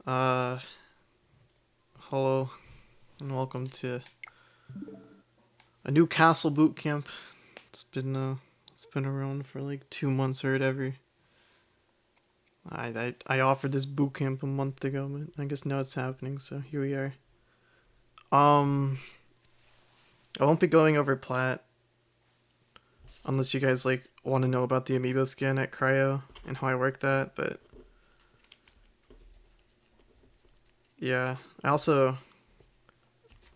Uh, Hello and welcome to a new castle boot camp. It's been around for like 2 months or whatever. I offered this boot camp a month ago, but I guess now it's happening. So here we are. Um, I won't be going over plat unless you guys like want to know about the amiibo skin at Cryo and how I work that. But yeah, I'll show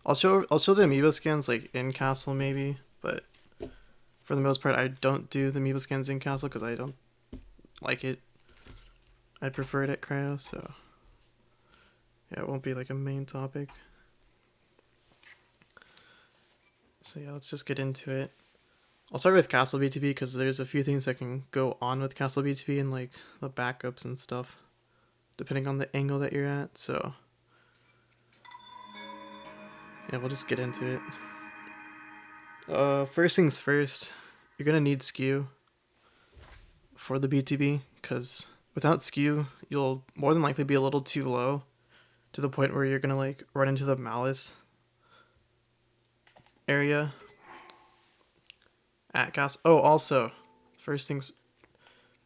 the amiibo skins like in castle maybe, but for the most part I don't do the amiibo skins in castle because I don't like it. I prefer it at cryo, so yeah, it won't be like a main topic. So yeah, let's just get into it. I'll start with Castle BTB because there's a few things that can go on with Castle BTB and like the backups and stuff, depending on the angle that you're at. So yeah, we'll just get into it. First things first, you're gonna need skew for the BTB because without skew, you'll more than likely be a little too low to the point where you're gonna like run into the malice area at cast. Oh, also, first things,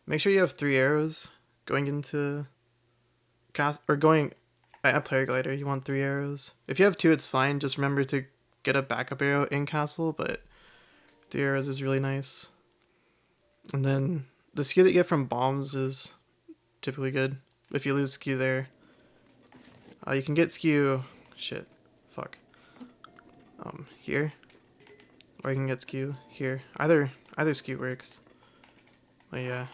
make sure you have 3 arrows going into cast or going at player glider. You want 3 arrows. If you have two, it's fine. Just remember to get a backup arrow in castle, but 3 arrows is really nice. And then the skew that you get from bombs is typically good. If you lose skew there, you can get skew. Shit, fuck. Here, or you can get skew here. Either skew works. But yeah.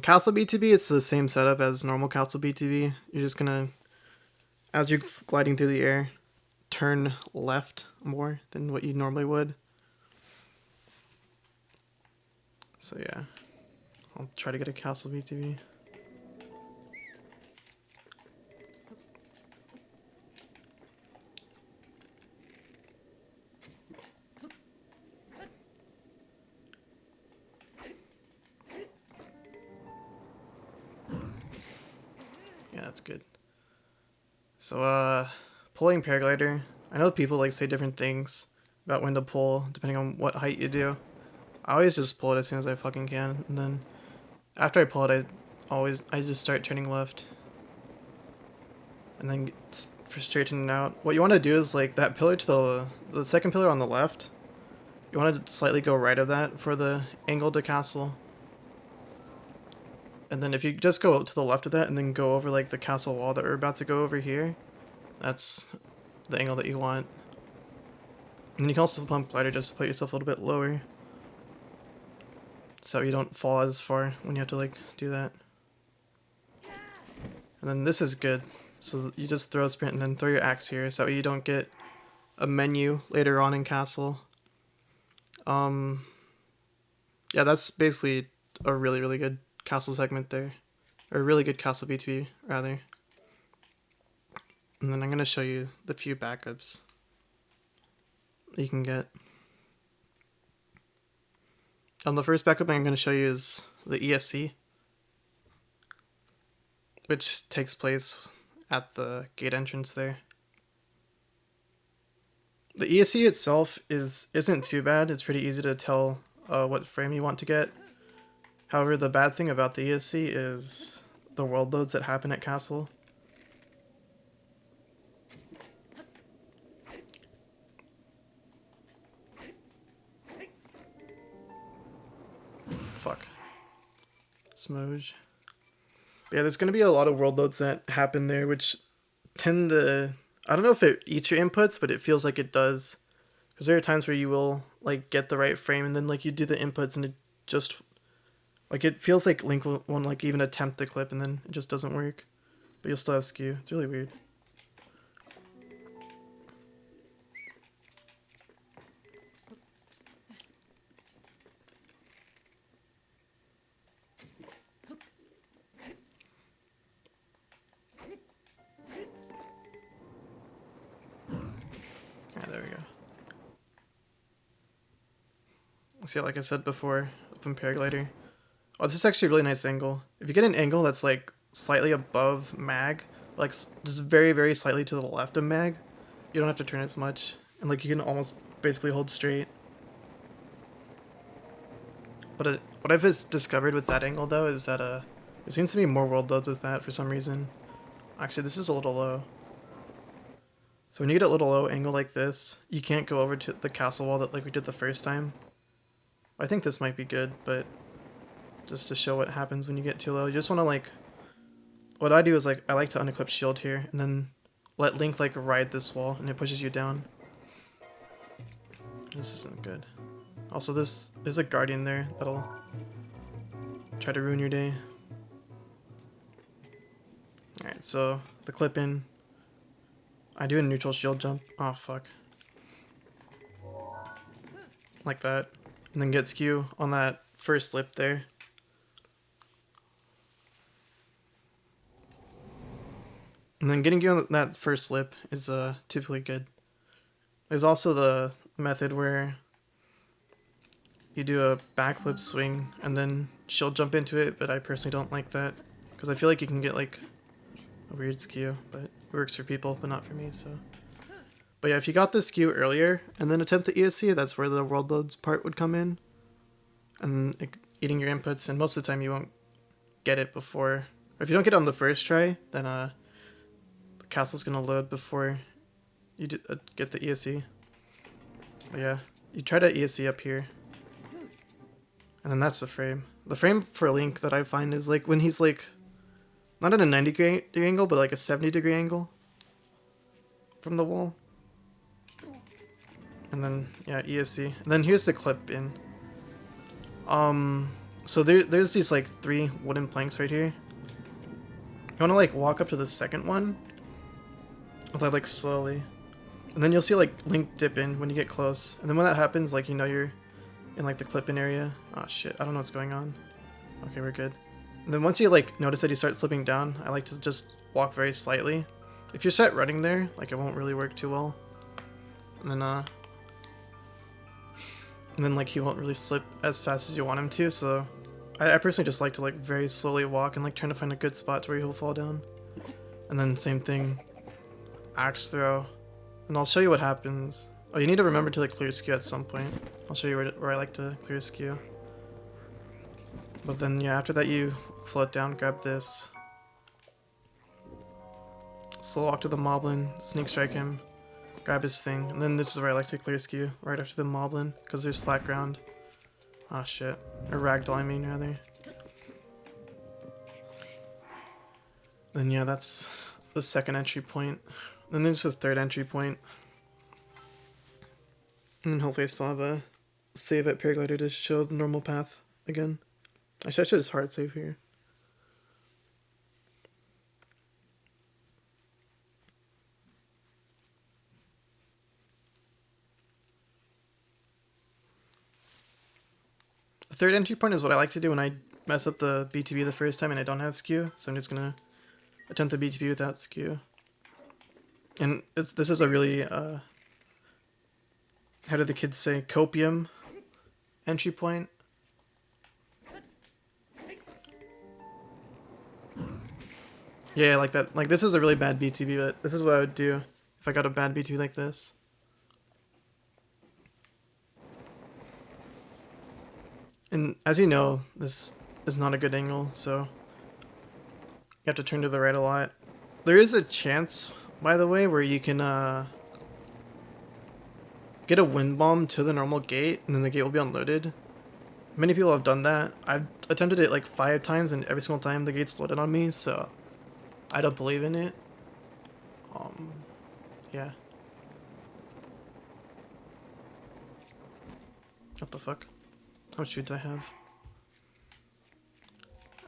Castle BTB, it's the same setup as normal Castle BTB. You're just gonna, as you're gliding through the air, turn left more than what you normally would. So yeah, I'll try to get a Castle BTB. Yeah, that's good. So pulling paraglider. I know people like say different things about when to pull depending on what height you do. I always just pull it as soon as I fucking can, and then after I pull it, I just start turning left, and then straighten it out. What you want to do is like that pillar to the second pillar on the left. You want to slightly go right of that for the angle to castle. And then if you just go to the left of that and then go over like the castle wall that we're about to go over here, that's the angle that you want. And you can also pump glider just to put yourself a little bit lower, so you don't fall as far when you have to like do that. And then this is good. So you just throw a sprint and then throw your axe here, so you don't get a menu later on in castle. Yeah, that's basically a really, really good castle segment there. Or a really good castle BTB, rather. And then I'm going to show you the few backups you can get. The first backup I'm going to show you is the ESC, which takes place at the gate entrance there. The ESC itself isn't too bad. It's pretty easy to tell what frame you want to get. However, the bad thing about the ESC is the world loads that happen at castle. Fuck. Smoge. But yeah, there's going to be a lot of world loads that happen there, which tend to... I don't know if it eats your inputs, but it feels like it does. Because there are times where you will like get the right frame, and then like you do the inputs, and it just... like it feels like Link won't like even attempt the clip, and then it just doesn't work. But you'll still have skew. It's really weird. Alright, there we go. So yeah, like I said before, open paraglider. Oh, this is actually a really nice angle. If you get an angle that's like slightly above mag, like just very, very slightly to the left of mag, you don't have to turn as much. And like you can almost basically hold straight. But what I've discovered with that angle though is that there seems to be more world loads with that for some reason. Actually, this is a little low. So when you get a little low angle like this, you can't go over to the castle wall that like we did the first time. I think this might be good, but just to show what happens when you get too low, you just want to like, what I do is like, I like to unequip shield here and then let Link like ride this wall and it pushes you down. This isn't good. Also there's a guardian there that'll try to ruin your day. Alright, so the clip in. I do a neutral shield jump. Oh fuck. Like that. And then get skew on that first lip there. And then getting you on that first lip is typically good. There's also the method where you do a backflip swing and then shield jump into it, but I personally don't like that because I feel like you can get like a weird skew, but it works for people, but not for me, so. But yeah, if you got the skew earlier and then attempt the ESC, that's where the world loads part would come in. And like, eating your inputs, and most of the time you won't get it before. Or if you don't get it on the first try, then the castle's gonna load before you get the ESC. But yeah, you try to ESC up here. And then that's the frame. The frame for Link that I find is like when he's like, not at a 90 degree angle, but like a 70-degree angle from the wall. And then, yeah, ESC. And then here's the clip in. So there's these like 3 wooden planks right here. You want to like walk up to the second one with that like slowly. And then you'll see like Link dip in when you get close. And then when that happens, like you know you're in like the clip in area. Oh shit, I don't know what's going on. Okay, we're good. And then once you like notice that you start slipping down, I like to just walk very slightly. If you're set running there, like it won't really work too well. And then like he won't really slip as fast as you want him to, so I personally just like to like very slowly walk and like trying to find a good spot to where he'll fall down. And then same thing, axe throw. And I'll show you what happens. Oh, you need to remember to like clear skew at some point. I'll show you where I like to clear skew. But then yeah, after that you float down, grab this. Slow walk to the moblin, sneak strike him, grab his thing, and then this is where I like to clear skew, right after the moblin, because there's flat ground. Ah shit. Or ragdoll, I mean, rather. Then yeah, that's the second entry point. Then there's the third entry point. And then hopefully I still have a save at Paraglider to show the normal path again. I should just hard save here. The third entry point is what I like to do when I mess up the BTB the first time and I don't have skew, so I'm just gonna attempt the BTB without skew. And this is a really, how do the kids say, copium entry point. Yeah, like that. Like this is a really bad BTB, but this is what I would do if I got a bad BTB like this. And as you know, this is not a good angle, so you have to turn to the right a lot. There is a chance, by the way, where you can get a wind bomb to the normal gate, and then the gate will be unloaded. Many people have done that. I've attempted it like 5 times, and every single time the gate's loaded on me, so I don't believe in it. Yeah. What the fuck? How much food do I have?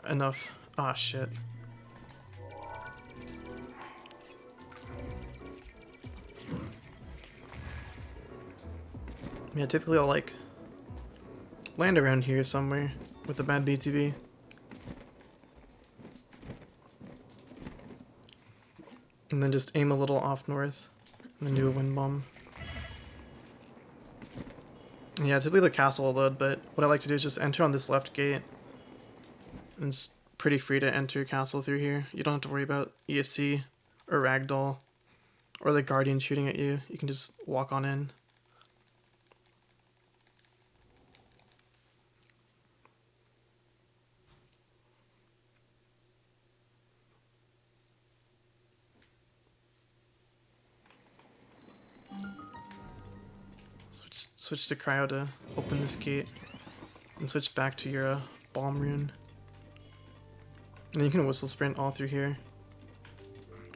Enough. Ah, shit. Yeah, typically I'll like land around here somewhere with a bad BTB. And then just aim a little off north and then do a wind bomb. Yeah, typically the castle will load, but what I like to do is just enter on this left gate And it's pretty free to enter castle through here. You don't have to worry about ESC or ragdoll or the guardian shooting at you. You can just walk on in. Switch to cryo to open this gate, and switch back to your bomb rune. And then you can whistle sprint all through here.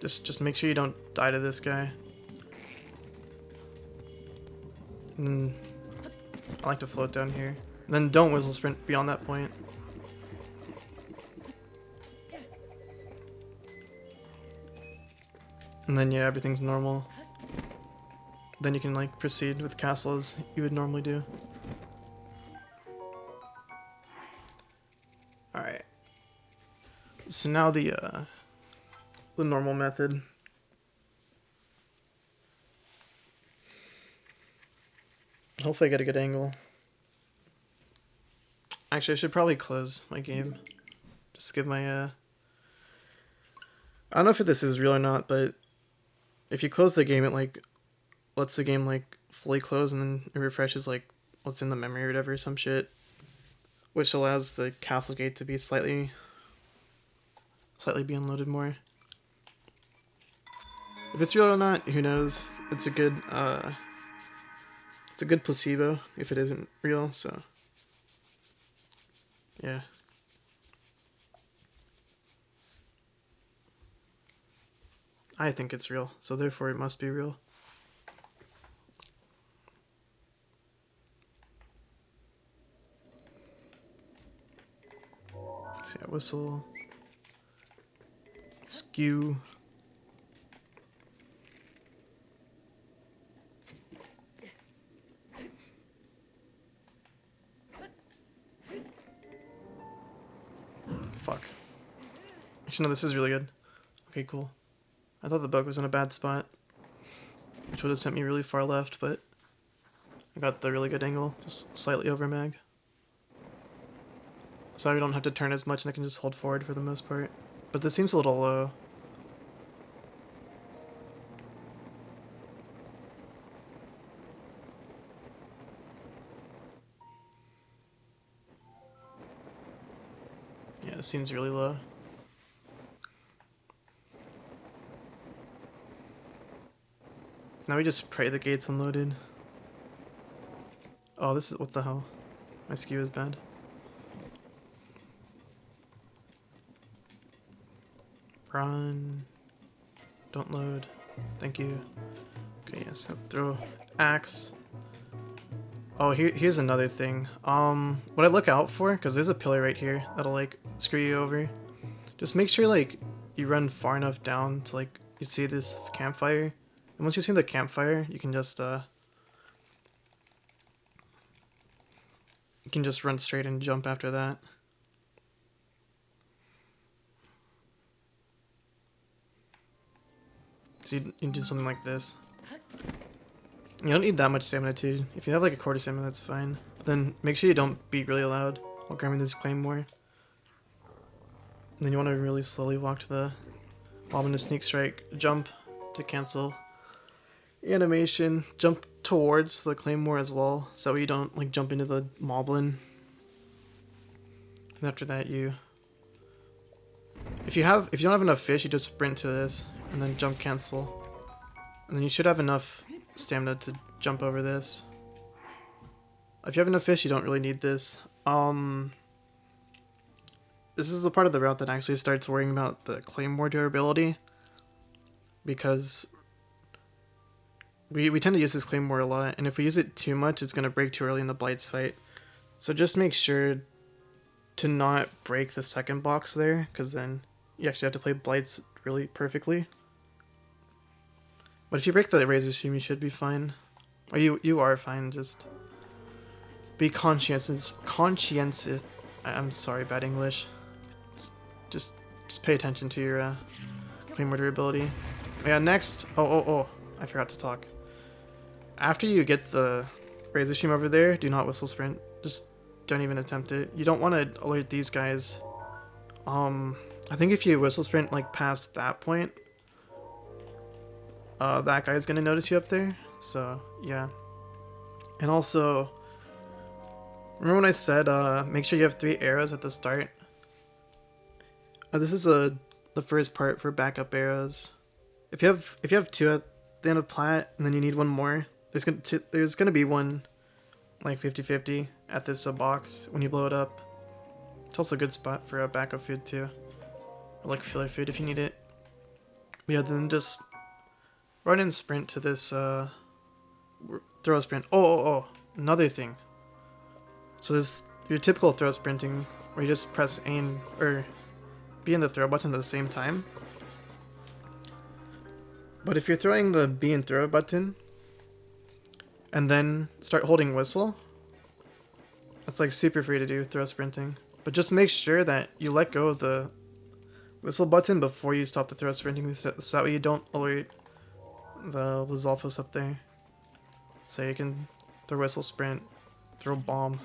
Just make sure you don't die to this guy. And then I like to float down here. And then don't whistle sprint beyond that point. And then yeah, everything's normal. Then you can like proceed with castle as you would normally do. Alright. So now the normal method. Hopefully I get a good angle. Actually, I should probably close my game. Just give my I don't know if this is real or not, but if you close the game, it like lets the game like fully close, and then it refreshes like what's in the memory or whatever, some shit, which allows the castle gate to be slightly be unloaded more. If it's real or not, who knows? It's a good placebo if it isn't real. So yeah. I think it's real, so therefore it must be real. So yeah, whistle. Skew. Fuck. Actually, no, this is really good. Okay, cool. I thought the bug was in a bad spot, which would have sent me really far left, but I got the really good angle, just slightly over mag. So I don't have to turn as much and I can just hold forward for the most part. But this seems a little low. Yeah, it seems really low. Now we just pray the gate's unloaded. Oh, this is, what the hell? My skew is bad. Run. Don't load. Thank you. Okay, yes, throw axe. Oh, here's another thing. What I look out for, because there's a pillar right here that'll like screw you over. Just make sure like you run far enough down to like you see this campfire. And once you see the campfire, you can just run straight and jump after that. So you do something like this. You don't need that much stamina too. If you have like a quarter stamina, that's fine. But then make sure you don't be really loud while grabbing this claymore. And then you want to really slowly walk to the mob into sneak strike, jump to cancel animation, jump towards the claymore as well, so that way you don't like jump into the moblin. And after that, if you don't have enough fish, you just sprint to this and then jump cancel, and then you should have enough stamina to jump over this. If you have enough fish, you don't really need this. This is the part of the route that actually starts worrying about the claymore durability, because we tend to use this claymore a lot, and if we use it too much, it's going to break too early in the Blights fight. So just make sure to not break the second box there, because then you actually have to play Blights really perfectly. But if you break the razor stream, you should be fine. Or you are fine, just be conscientious. I'm sorry, bad English. Just pay attention to your claymore durability. Yeah, next, oh, I forgot to talk. After you get the razor stream over there, do not whistle sprint. Just don't even attempt it. You don't want to alert these guys I think if you whistle sprint like past that point, that guy's gonna notice you up there. So yeah. And also, remember when I said make sure you have 3 arrows at the start? This is the first part for backup arrows. If you have 2 at the end of plat and then you need 1 more, there's gonna be one like 50-50 at this box when you blow it up. It's also a good spot for a backup food too, or like filler food if you need it. But yeah, then just run and sprint to this throw sprint. Oh, another thing. So this your typical throw sprinting where you just press aim or B and the throw button at the same time. But if you're throwing the B and throw button and then start holding whistle, it's like super free to do throw sprinting. But just make sure that you let go of the whistle button before you stop the throw sprinting, so that way you don't alert the Lizalfos up there. So you can throw whistle sprint, throw bomb.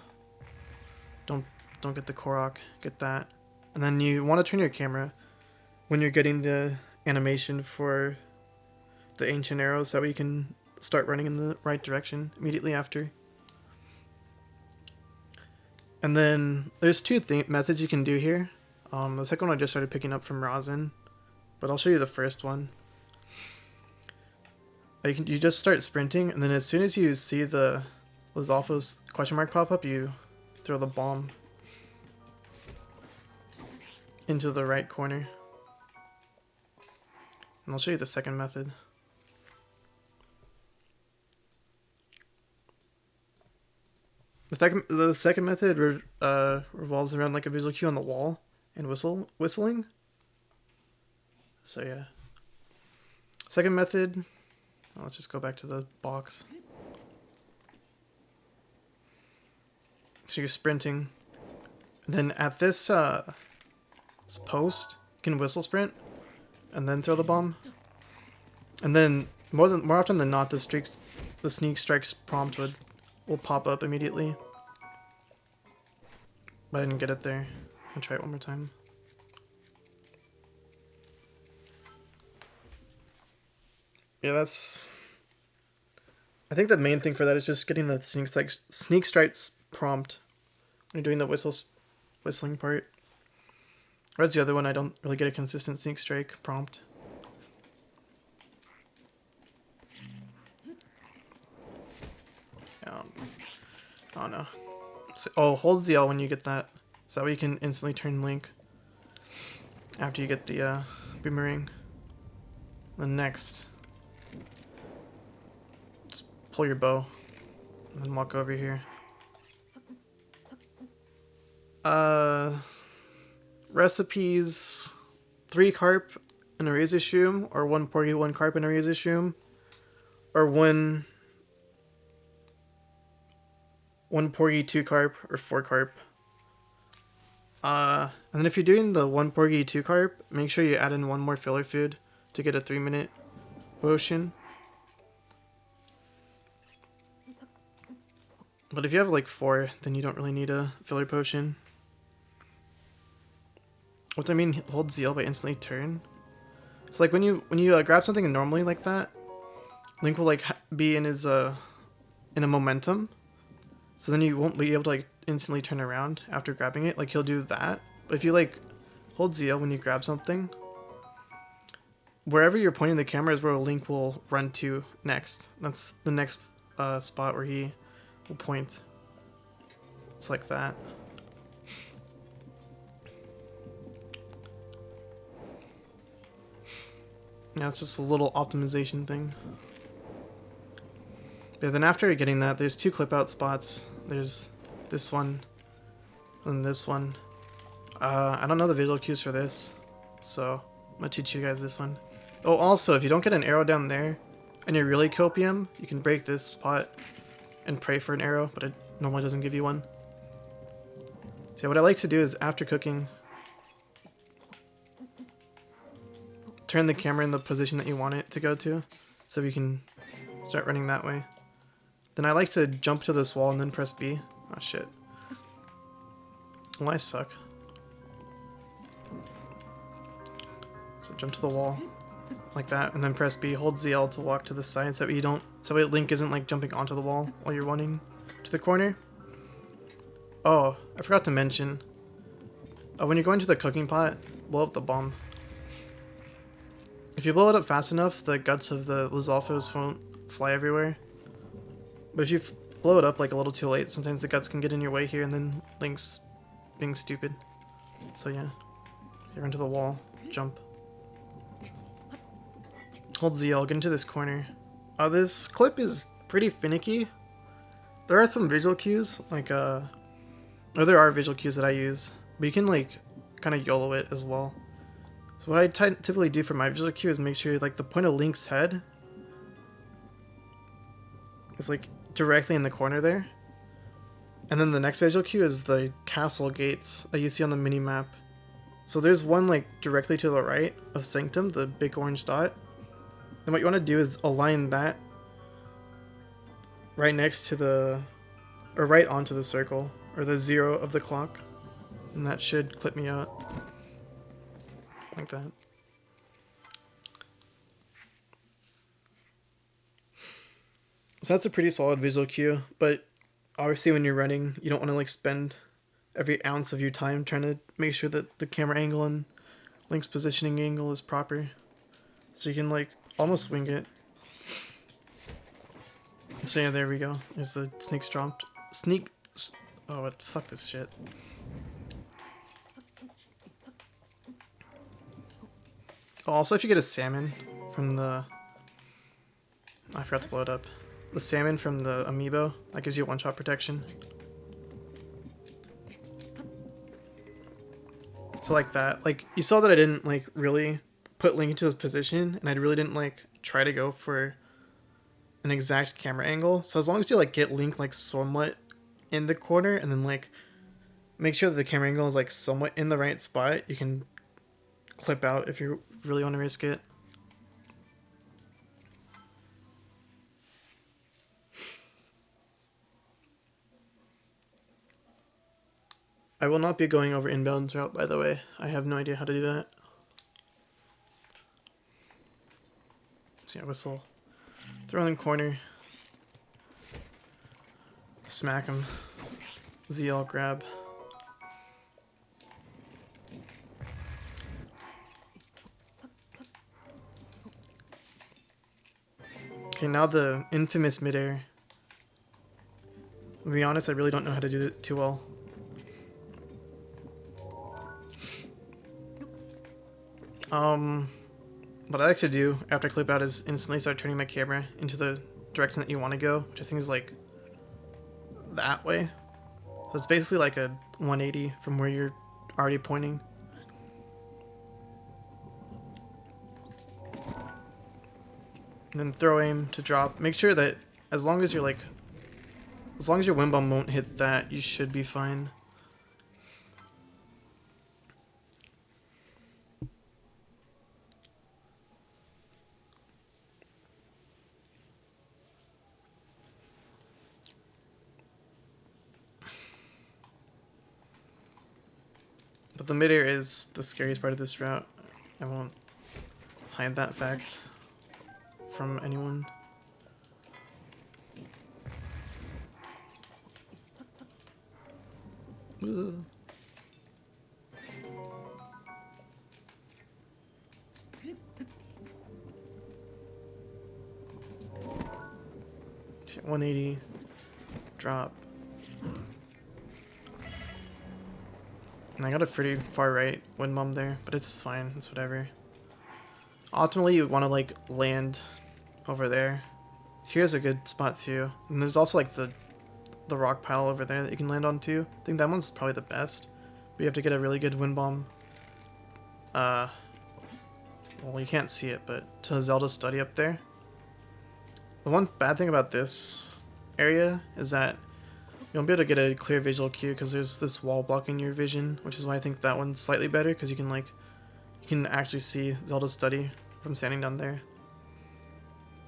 Don't get the Korok, get that. And then you want to turn your camera when you're getting the animation for the ancient arrows, so that way you can start running in the right direction immediately after. And then there's 2 methods you can do here. The second one I just started picking up from Rosin, but I'll show you the first one. You just start sprinting, and then as soon as you see the Lizalfos question mark pop up, you throw the bomb into the right corner. And I'll show you the second method. The second method revolves around like a visual cue on the wall and whistling. So yeah. Second method, let's just go back to the box. So you're sprinting. And then at this post, you can whistle sprint and then throw the bomb. And then more often than not, the sneak strikes prompt will pop up immediately. But I didn't get it there. I'll try it one more time. Yeah, I think the main thing for that is just getting the sneak strikes prompt when you're doing the whistling part. Whereas the other one, I don't really get a consistent sneak strike prompt. I don't know. So, hold ZL when you get that. So that way you can instantly turn Link after you get the boomerang. Then next, just pull your bow and then walk over here. Recipes: 3 carp and a razor shroom, or 1 porgy, 1 carp and a razor shroom, or 1 porgy, 2 carp, or 4 carp. And then if you're doing the 1 porgy, 2 carp, make sure you add in 1 more filler food to get a 3-minute potion. But if you have like 4, then you don't really need a filler potion. What do I mean hold ZL by instantly turn? So like when you grab something normally like that, Link will like be in his in a momentum. So then you won't be able to like instantly turn around after grabbing it. Like he'll do that. But if you like hold ZL when you grab something, wherever you're pointing the camera is where Link will run to next. That's the next spot where he will point. It's like that. Yeah, it's just a little optimization thing. But then after getting that, there's 2 clip out spots. There's this one and this one. I don't know the visual cues for this, so I'm gonna teach you guys this one. Oh, also, if you don't get an arrow down there and you're really copium, you can break this spot and pray for an arrow, but it normally doesn't give you one. So yeah, what I like to do is after cooking, turn the camera in the position that you want it to go to, so you can start running that way. Then I like to jump to this wall and then press B. Oh shit. Well, I suck. So jump to the wall like that, and then press B, hold ZL to walk to the side so that you don't, so that Link isn't like jumping onto the wall while you're running to the corner. Oh, I forgot to mention, when you're going to the cooking pot, blow up the bomb. If you blow it up fast enough, the guts of the Lizalfos won't fly everywhere. But if you blow it up like a little too late, sometimes the guts can get in your way here, and then Link's being stupid. So yeah, you run to the wall, jump. Hold ZL, get into this corner. This clip is pretty finicky. There are some visual cues, like or there are visual cues that I use, but you can like kind of YOLO it as well. So what I typically do for my visual cue is make sure like the point of Link's head is like directly in the corner there. And then the next visual cue is the castle gates that you see on the mini map. So there's one like directly to the right of Sanctum, the big orange dot. Then what you want to do is align that right next to the, or right onto the circle, or the 0 of the clock. And that should clip me out. Like that. So that's a pretty solid visual cue, but obviously when you're running, you don't want to like spend every ounce of your time trying to make sure that the camera angle and Link's positioning angle is proper. So you can like almost wing it. So yeah, there we go. There's the sneaks dropped. Oh, what? Fuck this shit. Oh, also, if you get a salmon from the... I forgot to blow it up. The salmon from the amiibo, that gives you one-shot protection. So like that. Like, you saw that I didn't, like, really put Link into his position, and I really didn't, like, try to go for an exact camera angle. So as long as you, like, get Link, like, somewhat in the corner, and then, like, make sure that the camera angle is, like, somewhat in the right spot, you can clip out if you really want to risk it. I will not be going over inbounds route, by the way. I have no idea how to do that. So yeah, whistle. Throw in the corner. Smack him. ZL grab. Okay, now the infamous midair. To be honest, I really don't know how to do it too well. What I like to do after I clip out is instantly start turning my camera into the direction that you want to go, which I think is like that way. So it's basically like a 180 from where you're already pointing. And then throw aim to drop. Make sure that as long as your wind bomb won't hit that, you should be fine. But the midair is the scariest part of this route. I won't hide that fact from anyone. Ooh. 180 drop. And I got a pretty far right wind bomb there, but it's fine, it's whatever. Ultimately, you want to like land over there. Here's a good spot too. And there's also like the rock pile over there that you can land on too. I think that one's probably the best. But you have to get a really good wind bomb. Well, you can't see it, but to Zelda's Study up there. The one bad thing about this area is that you won't be able to get a clear visual cue because there's this wall blocking your vision, which is why I think that one's slightly better, because you can actually see Zelda's Study from standing down there.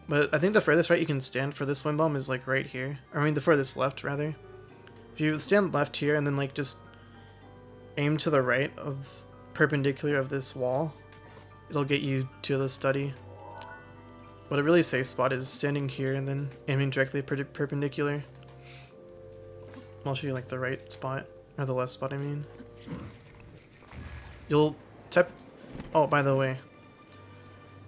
But I think the furthest right you can stand for this wind bomb is like right here. Or I mean the furthest left rather. If you stand left here and then like just aim to the right of perpendicular of this wall, it'll get you to the study. But a really safe spot is standing here and then aiming directly perpendicular. I'll show you like the right spot, or the left spot I mean. You'll tap, oh by the way,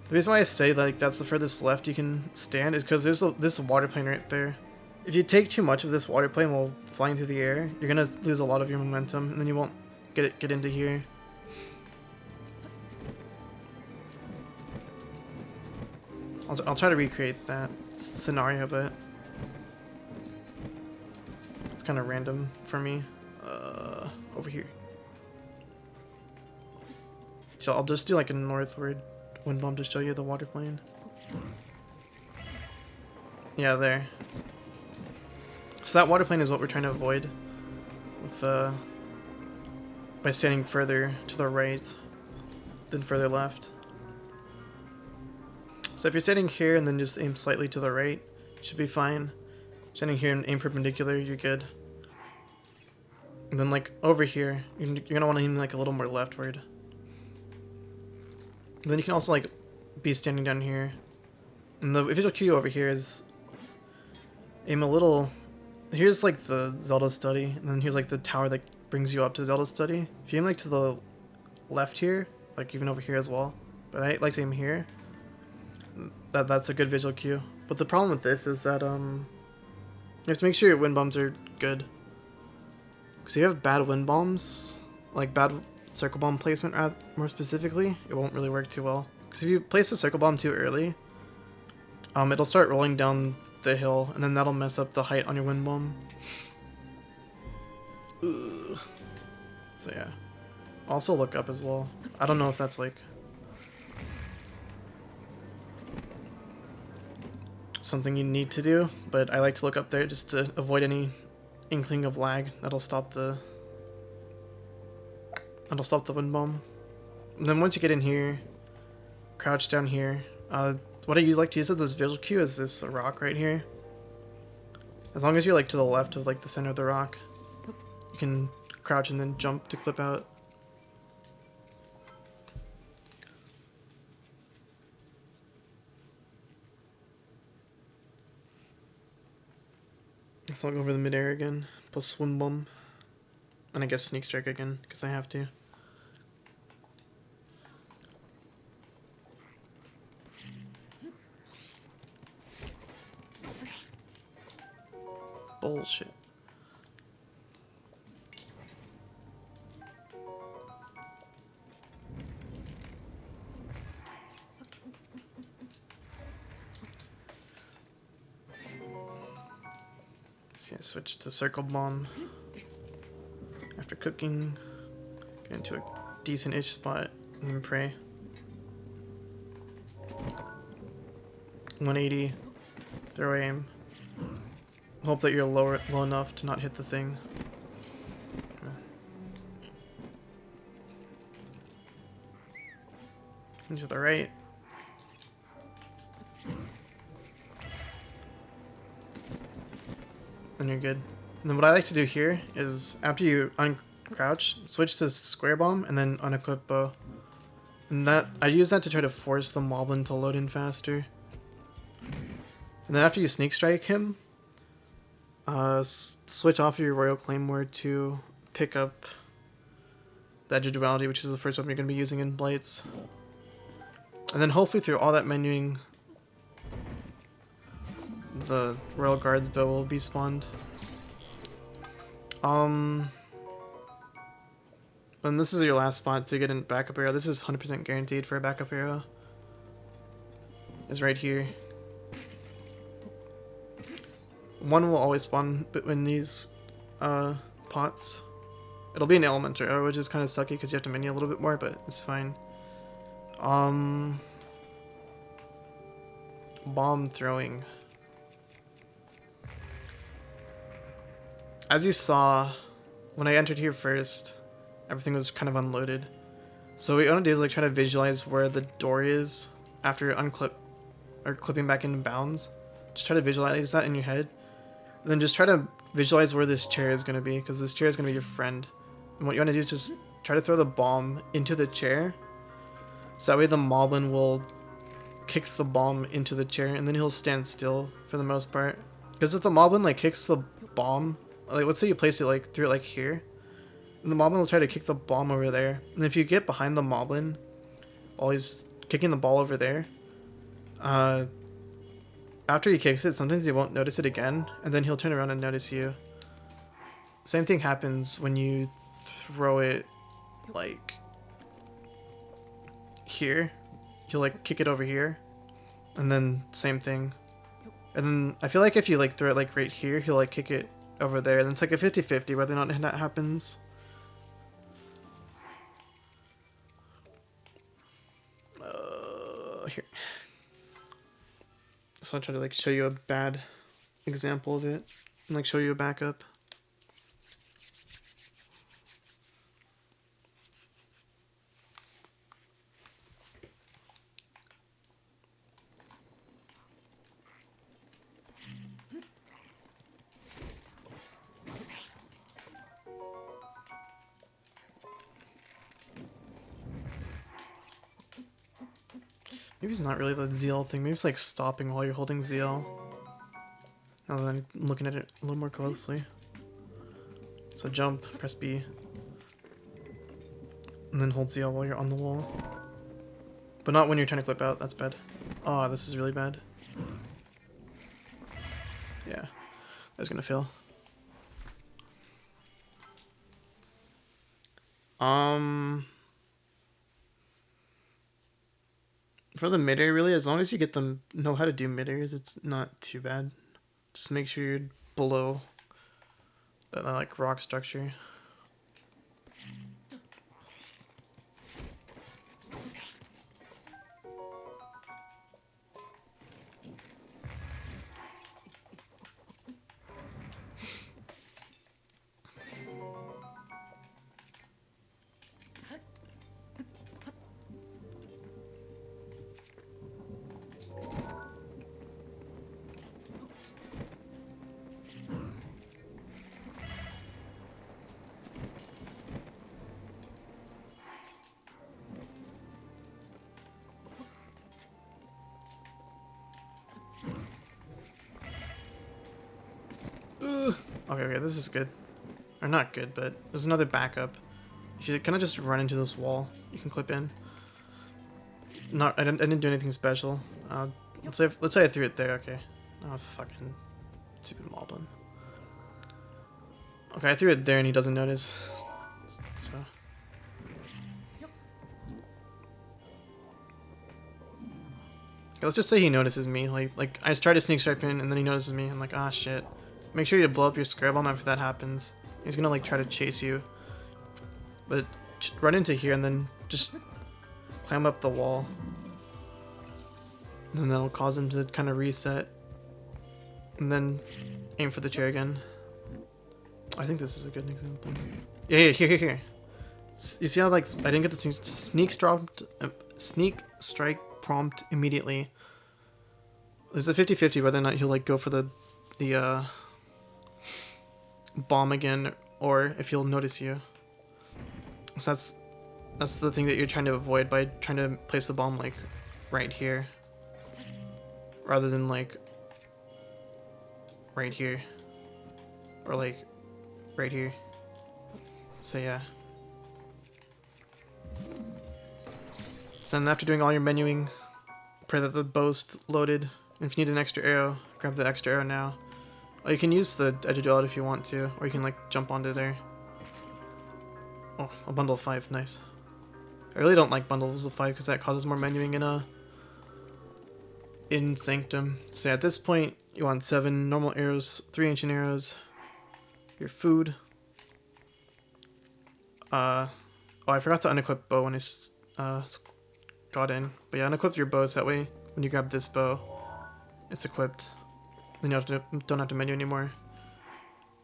the reason why I say like that's the furthest left you can stand is because there's this water plane right there. If you take too much of this water plane while flying through the air, you're gonna lose a lot of your momentum and then you won't get into here. I'll try to recreate that scenario, but it's kind of random for me. Over here. So I'll just do like a northward wind bomb to show you the water plane. Yeah, there. So that water plane is what we're trying to avoid with by standing further to the right than further left. So if you're standing here and then just aim slightly to the right, you should be fine. Standing here and aim perpendicular, you're good. And then like over here, you're gonna want to aim like a little more leftward. And then you can also like be standing down here. And the visual cue over here is aim a little. Here's like the Zeldas Study, and then here's like the tower that brings you up to Zeldas Study. If you aim like to the left here, like even over here as well, but I like to aim here. That's a good visual cue. But the problem with this is that you have to make sure your wind bombs are good. Because if you have bad wind bombs, like bad circle bomb placement more specifically, it won't really work too well. Because if you place a circle bomb too early, it'll start rolling down the hill, and then that'll mess up the height on your wind bomb. Ugh. So yeah. Also look up as well. I don't know if that's like something you need to do, but I like to look up there just to avoid any inkling of lag. That'll stop the wind bomb. And then once you get in here, crouch down here. What I like to use as this visual cue is this rock right here. As long as you're like to the left of like the center of the rock, you can crouch and then jump to clip out. So I'll go over the midair again, plus swim bomb, and I guess sneak strike again because I have to. Bullshit. So yeah, switch to circle bomb. After cooking, get into a decent-ish spot and then pray. 180, throw aim. Hope that you're low enough to not hit the thing. And to the right. And you're good. And then what I like to do here is after you uncrouch, switch to square bomb and then unequip bow. And that I use that to try to force the moblin to load in faster. And then after you sneak strike him, switch off your Royal Claymore to pick up the Edge of Duality, which is the first weapon you're going to be using in Blights. And then hopefully through all that menuing, the Royal Guard's bow will be spawned. And this is your last spot to get in backup arrow. This is 100% guaranteed for a backup arrow. Is right here. One will always spawn in these pots. It'll be an elemental arrow, which is kind of sucky because you have to menu a little bit more, but it's fine. Bomb throwing. As you saw, when I entered here first, everything was kind of unloaded. So what you want to do is like try to visualize where the door is after unclip or clipping back into bounds. Just try to visualize that in your head. And then just try to visualize where this chair is going to be, because this chair is going to be your friend. And what you want to do is just try to throw the bomb into the chair So that way the Moblin will kick the bomb into the chair, and then he'll stand still for the most part. Because if the Moblin like kicks the bomb, like let's say you place it like through it like here, and the Moblin will try to kick the bomb over there. And if you get behind the Moblin while he's kicking the ball over there, after he kicks it, sometimes he won't notice it again, and then he'll turn around and notice you. Same thing happens when you throw it like here. He'll like kick it over here, and then same thing. And then I feel like if you like throw it like right here, he'll like kick it over there, and it's like a 50-50 whether or not that happens. Here. So I'll try to like show you a bad example of it, and like show you a backup. Maybe it's not really the ZL thing. Maybe it's like stopping while you're holding ZL. Now that I'm looking at it a little more closely. So jump, press B, and then hold ZL while you're on the wall. But not when you're trying to clip out. That's bad. Oh, this is really bad. Yeah, that's gonna fail. For the mid-air, really, as long as you get them know how to do mid-airs, it's not too bad. Just make sure you're below that like rock structure. Okay, this is good. Or not good, but there's another backup. If you kind of just run into this wall, you can clip in. I didn't do anything special. Let's say I threw it there. Okay. Oh fucking stupid Moblin. Okay, I threw it there and he doesn't notice. So. Okay, let's just say he notices me. Like I try to sneak strike in and then he notices me. I'm like, ah shit. Make sure you blow up your square bomb after that happens. He's gonna like try to chase you. But just run into here and then just climb up the wall. And then that'll cause him to kind of reset. And then aim for the chair again. I think this is a good example. Yeah, here. You see how like I didn't get the sneak strike prompt immediately. There's a 50-50 whether or not he'll like go for the bomb again, or if he'll notice you. So that's the thing that you're trying to avoid by trying to place the bomb like right here, rather than like right here, or like right here. So yeah. So then after doing all your menuing, pray that the bow's loaded. And if you need an extra arrow, grab the extra arrow now. Or you can use the edge of duality if you want to, or you can like jump onto there. Oh, a bundle of 5, nice. I really don't like bundles of 5 because that causes more menuing in Sanctum. So yeah, at this point, you want 7 normal arrows, 3 ancient arrows, your food. Oh, I forgot to unequip bow when I got in. But yeah, unequip your bow so that way when you grab this bow, it's equipped. Then you don't have to menu anymore.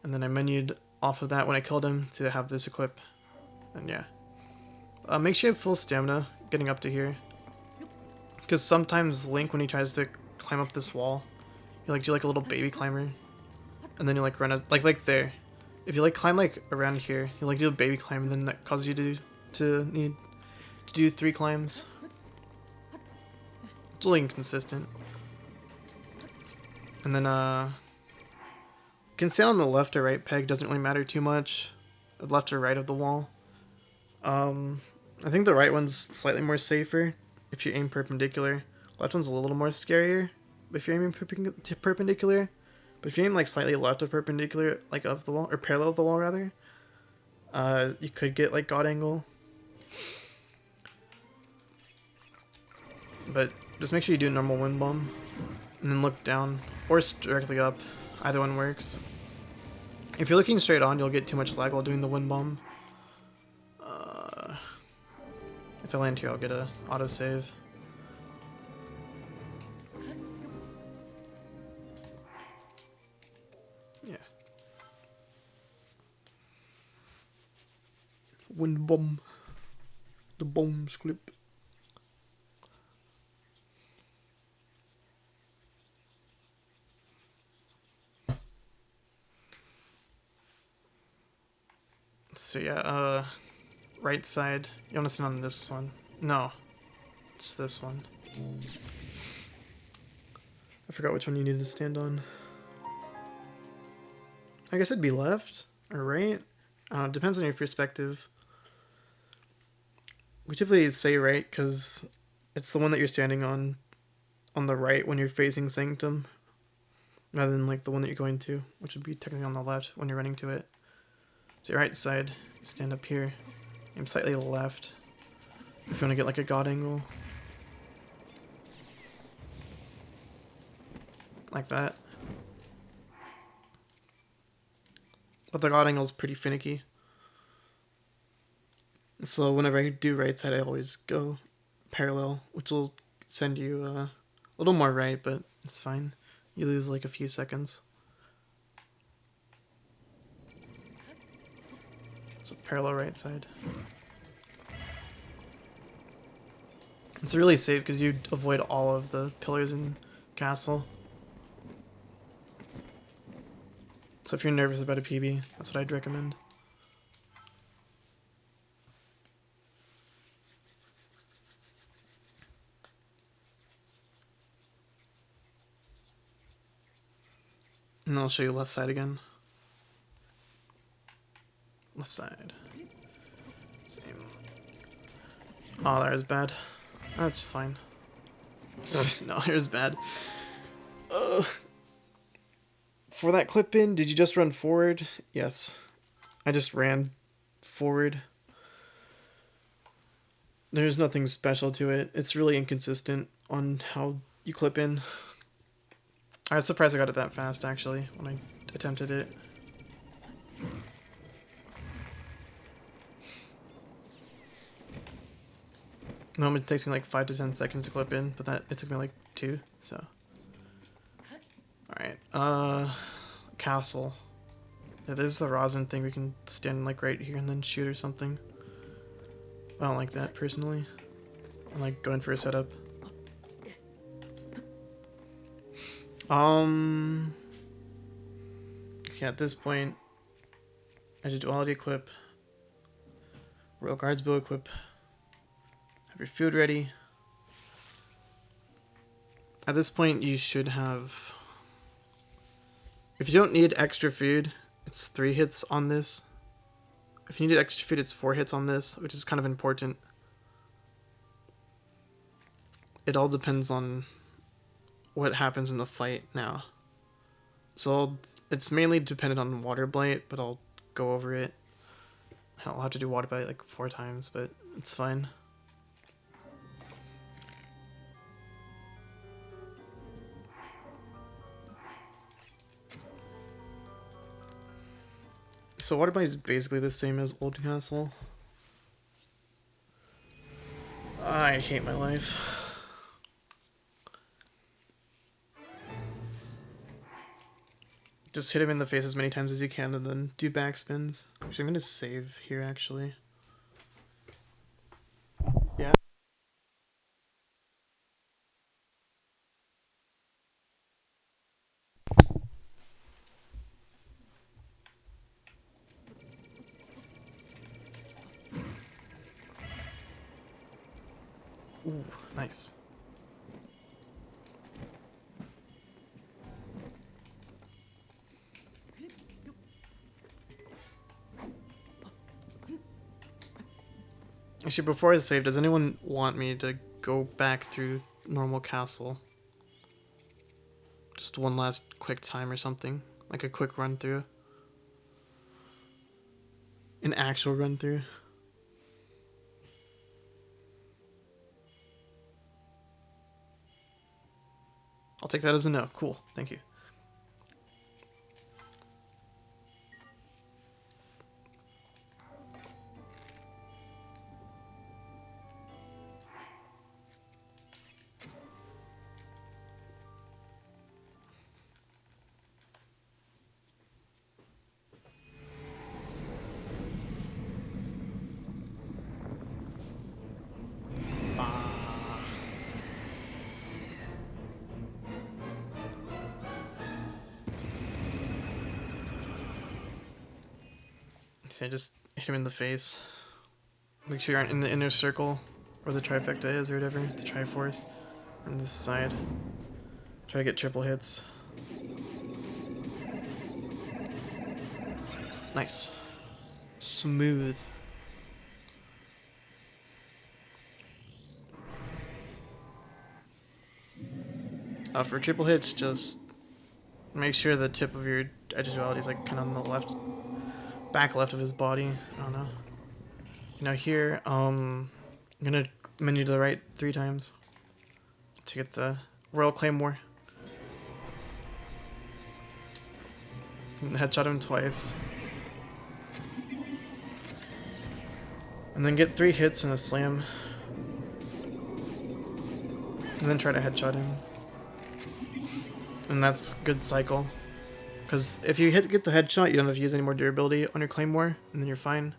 And then I menued off of that when I killed him to have this equip. And yeah. Make sure you have full stamina getting up to here. Because sometimes Link, when he tries to climb up this wall, you like do like a little baby climber. And then you like run out, like there. If you like climb like around here, you like do a baby climb, and then that causes you to need to do 3 climbs. It's a little inconsistent. And then you can stay on the left or right peg, doesn't really matter too much. Left or right of the wall. I think the right one's slightly more safer if you aim perpendicular. Left one's a little more scarier if you're aiming perpendicular. But if you aim like slightly left of perpendicular, like of the wall, or parallel of the wall rather, you could get like god angle. But just make sure you do normal wind bomb, and then look down, or directly up. Either one works. If you're looking straight on, you'll get too much lag while doing the wind bomb. If I land here, I'll get a autosave. Yeah. Wind bomb. The bombs clip. So yeah, right side. You want to stand on this one? No, it's this one. I forgot which one you need to stand on. I guess it'd be left or right. Depends on your perspective. We typically say right because it's the one that you're standing on the right when you're facing Sanctum, rather than like the one that you're going to, which would be technically on the left when you're running to it. So your right side, stand up here, aim slightly left if you want to get like a god angle. Like that. But the god angle is pretty finicky. So whenever I do right side, I always go parallel, which will send you a little more right, but it's fine. You lose like a few seconds. So parallel right side. It's really safe because you avoid all of the pillars in castle. So if you're nervous about a PB, that's what I'd recommend. And I'll show you left side again. Left side. Same. Oh, there's bad. That's fine. No, here's bad. For that clip in, did you just run forward? Yes. I just ran forward. There's nothing special to it. It's really inconsistent on how you clip in. I was surprised I got it that fast, actually, when I attempted it. Normally it takes me like 5 to 10 seconds to clip in, but it took me like 2, so. Alright, castle. Yeah, there's the rosin thing. We can stand like right here and then shoot or something. I don't like that personally. I like going for a setup. Yeah, at this point, I should duality equip. Royal Guards bow equip. Have your food ready. At this point, you should have... If you don't need extra food, it's 3 hits on this. If you need extra food, it's 4 hits on this, which is kind of important. It all depends on what happens in the fight now. So it's mainly dependent on water blight, but I'll go over it. I'll have to do water blight like 4 times, but it's fine. So water blight is basically the same as Old Castle. I hate my life. Just hit him in the face as many times as you can and then do backspins. Actually, I'm gonna save here actually. Yeah. Ooh, nice. Actually, before I save, does anyone want me to go back through normal castle? Just one last quick time or something. Like a quick run through. An actual run through. I'll take that as a no. Cool. Thank you. Okay, just hit him in the face. Make sure you aren't in the inner circle, or the trifecta is, or whatever, the triforce, on this side. Try to get triple hits. Nice. Smooth. For triple hits, just make sure the tip of your edge duality is like kind of on the left, back left of his body. I don't know. Now here, I'm gonna menu to the right 3 times to get the Royal Claymore. And headshot him twice. And then get 3 hits and a slam. And then try to headshot him. And that's good cycle. Because if you get the headshot, you don't have to use any more durability on your Claymore, and then you're fine.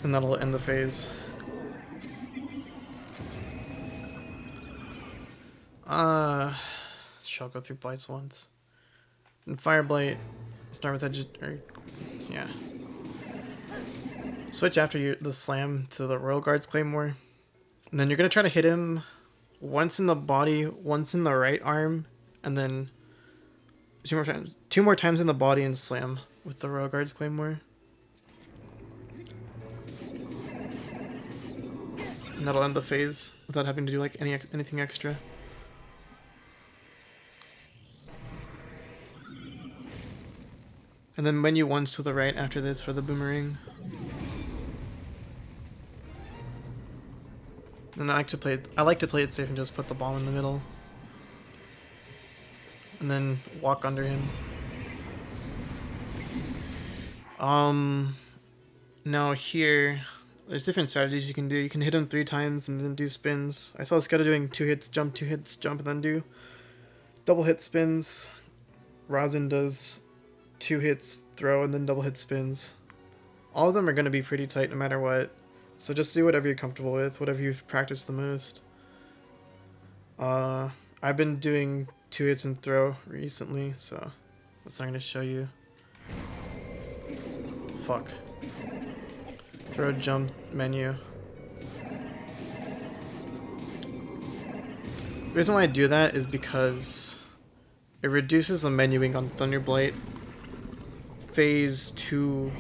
And that'll end the phase. Shall go through Blights once. And Fire Blight, start with edge, or, yeah. Switch after the slam to the Royal Guard's Claymore. And then you're going to try to hit him once in the body, once in the right arm, and then 2 more times. 2 more times in the body and slam with the Royal Guard's Claymore. And that'll end the phase without having to do like anything extra. And then menu once to the right after this for the boomerang. And I like to play it safe and just put the ball in the middle. And then walk under him. Now here, there's different strategies you can do. You can hit him 3 times and then do spins. I saw Sketa doing 2 hits, jump, 2 hits, jump, and then do double hit spins. Rosin does 2 hits, throw, and then double hit spins. All of them are going to be pretty tight no matter what. So just do whatever you're comfortable with, whatever you've practiced the most. I've been doing 2 hits and throw recently, so that's not going to show you. Fuck. Throw, jump, menu. The reason why I do that is because it reduces the menuing on Thunderblight phase 2.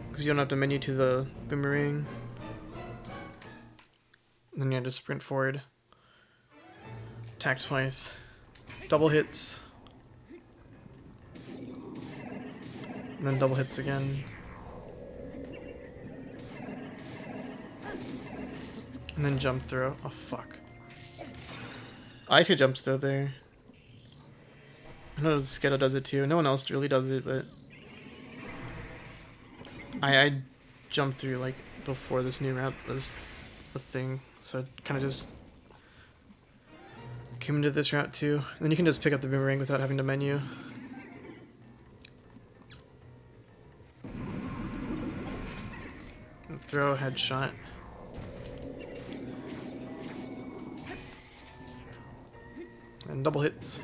Because you don't have to menu to the boomerang. And then you have to sprint forward. Attack twice. Double hits. And then double hits again. And then jump throw. Oh fuck. I could jump throw there. I know Sketa does it too. No one else really does it, but I jumped through like before this new route was a thing, so I kind of just came into this route too. And then you can just pick up the boomerang without having to menu. And throw a headshot. And double hits.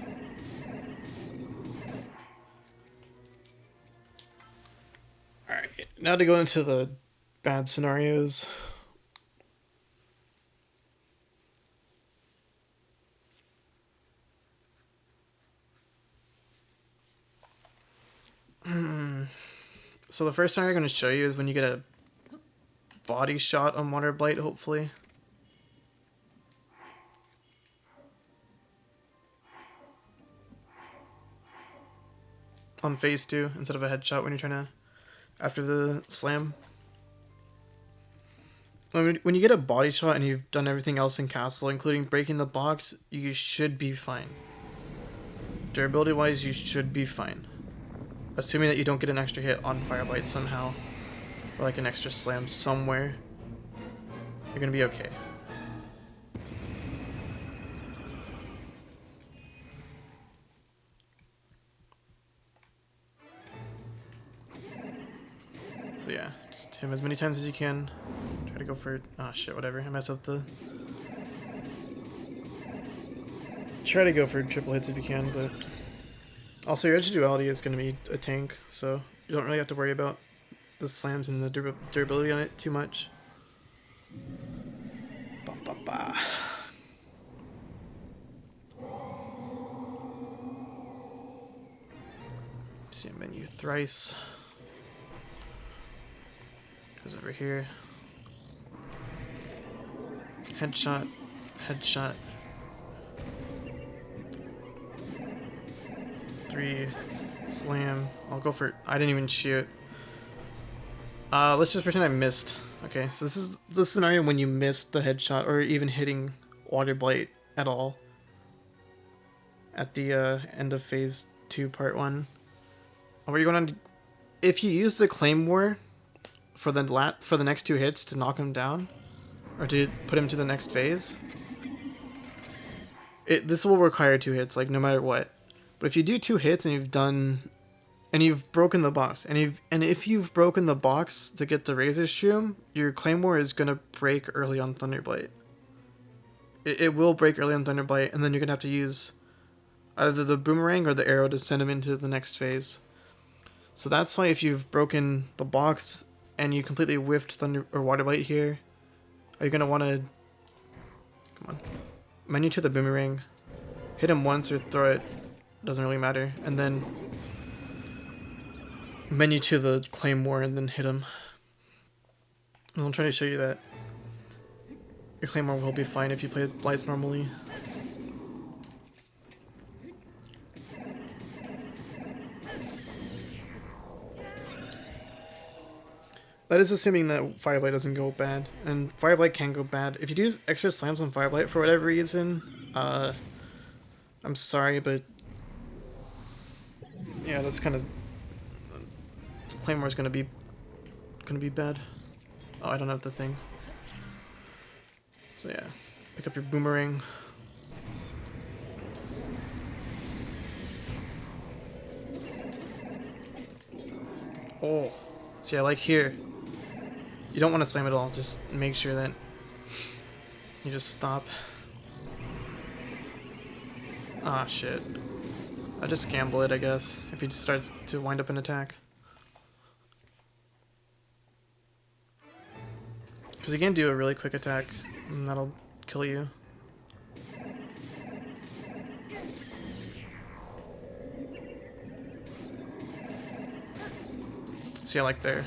Alright, now to go into the bad scenarios. So the first time I'm going to show you is when you get a body shot on Water Blight, hopefully. On phase 2 instead of a headshot when you're trying to, after the slam. When you get a body shot and you've done everything else in castle, including breaking the box, you should be fine. Durability wise, you should be fine. Assuming that you don't get an extra hit on Fireblight somehow. Or like an extra slam somewhere. You're gonna be okay. So yeah, just hit him as many times as you can. Try to go for it. Oh shit, whatever. I messed up the... Try to go for triple hits if you can, but... Also, your edge duality is going to be a tank, so you don't really have to worry about the slams and the durability on it too much. Ba, ba, ba. See a menu thrice. Goes over here. Headshot. Headshot. 3 slam. I'll go for it. I didn't even shoot. Let's just pretend I missed. Okay, so this is the scenario when you missed the headshot or even hitting Water Blight at all. At the end of phase 2 part 1. What are you going on? If you use the Claymore for the next 2 hits to knock him down or to put him to the next phase, this will require 2 hits, like no matter what. But if you do 2 hits and you've broken the box, and if you've broken the box to get the Razor Shroom, your Claymore is gonna break early on Thunderblight. It will break early on Thunderblight, and then you're gonna have to use either the boomerang or the arrow to send him into the next phase. So that's why if you've broken the box and you completely whiffed Thunder or Water Blight here, are you gonna want to come on menu to the boomerang, hit him once or throw it. Doesn't really matter. And then menu to the Claymore and then hit him. And I'm trying to show you that your Claymore will be fine if you play Blights normally. That is assuming that Fireblight doesn't go bad. And Fireblight can go bad. If you do extra slams on Fireblight for whatever reason, I'm sorry, but yeah, that's kind of... Claymore's gonna be bad. Oh, I don't have the thing. So yeah, pick up your boomerang. Oh, see, I like here. You don't want to slam at all. Just make sure that you just stop. Ah, shit. I just gamble it, I guess, if he just starts to wind up an attack. Because he can do a really quick attack, and that'll kill you. See, I like there.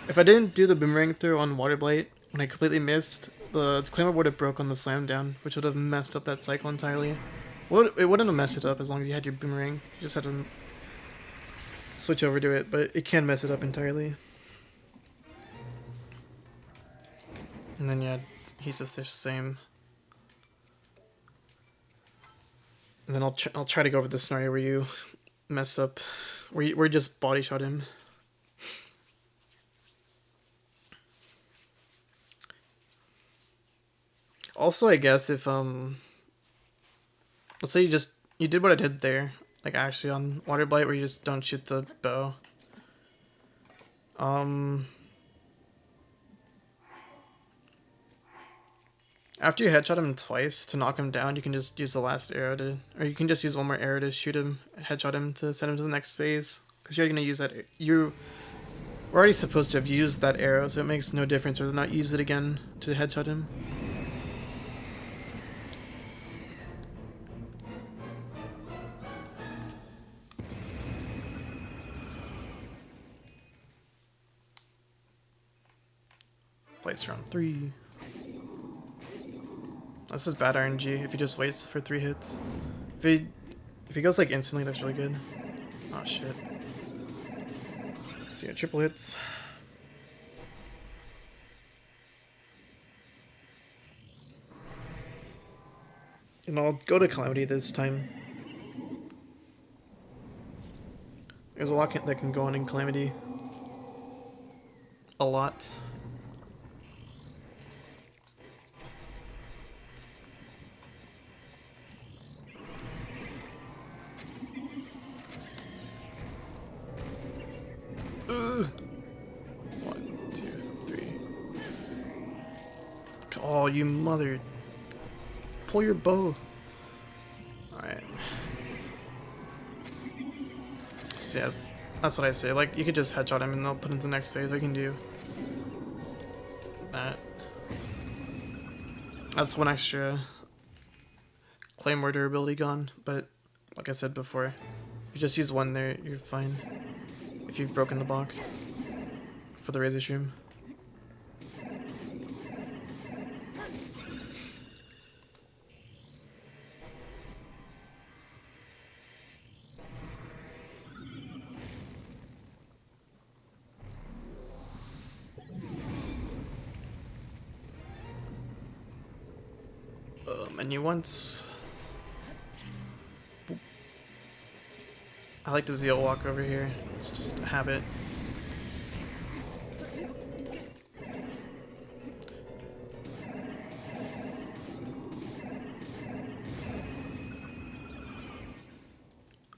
If I didn't do the boomerang throw on Water Blight, when I completely missed, the Claymore would have broke on the slam down, which would have messed up that cycle entirely. Well, it wouldn't have messed it up as long as you had your boomerang. You just had to switch over to it, but it can mess it up entirely. And then yeah, he's just the same. And then I'll try to go over the scenario where you mess up, where you just body shot him. Also, I guess if let's say you did what I did there, like actually on Water Blight, where you just don't shoot the bow. After you headshot him twice to knock him down, you can just use the last arrow to, or you can just use one more arrow to shoot him, headshot him to send him to the next phase. Because you're gonna use that. We're already supposed to have used that arrow, so it makes no difference whether or not use it again to headshot him. Blights round 3. This is bad RNG if he just waits for 3 hits. If he goes like instantly, that's really good. Oh shit. So yeah, triple hits. And I'll go to Calamity this time. There's a lot that can go on in Calamity. A lot. Ugh. 1, 2, 3. Oh, you mother. Pull your bow. Alright. So yeah, that's what I say. Like, you could just headshot him and they'll put into the next phase. We can do that. That's 1 extra Claymore durability gone, but like I said before, if you just use 1 there, you're fine. If you've broken the box for the Razor Shroom. Menu once. Boop. I like to Zeal walk over here. It's just a habit.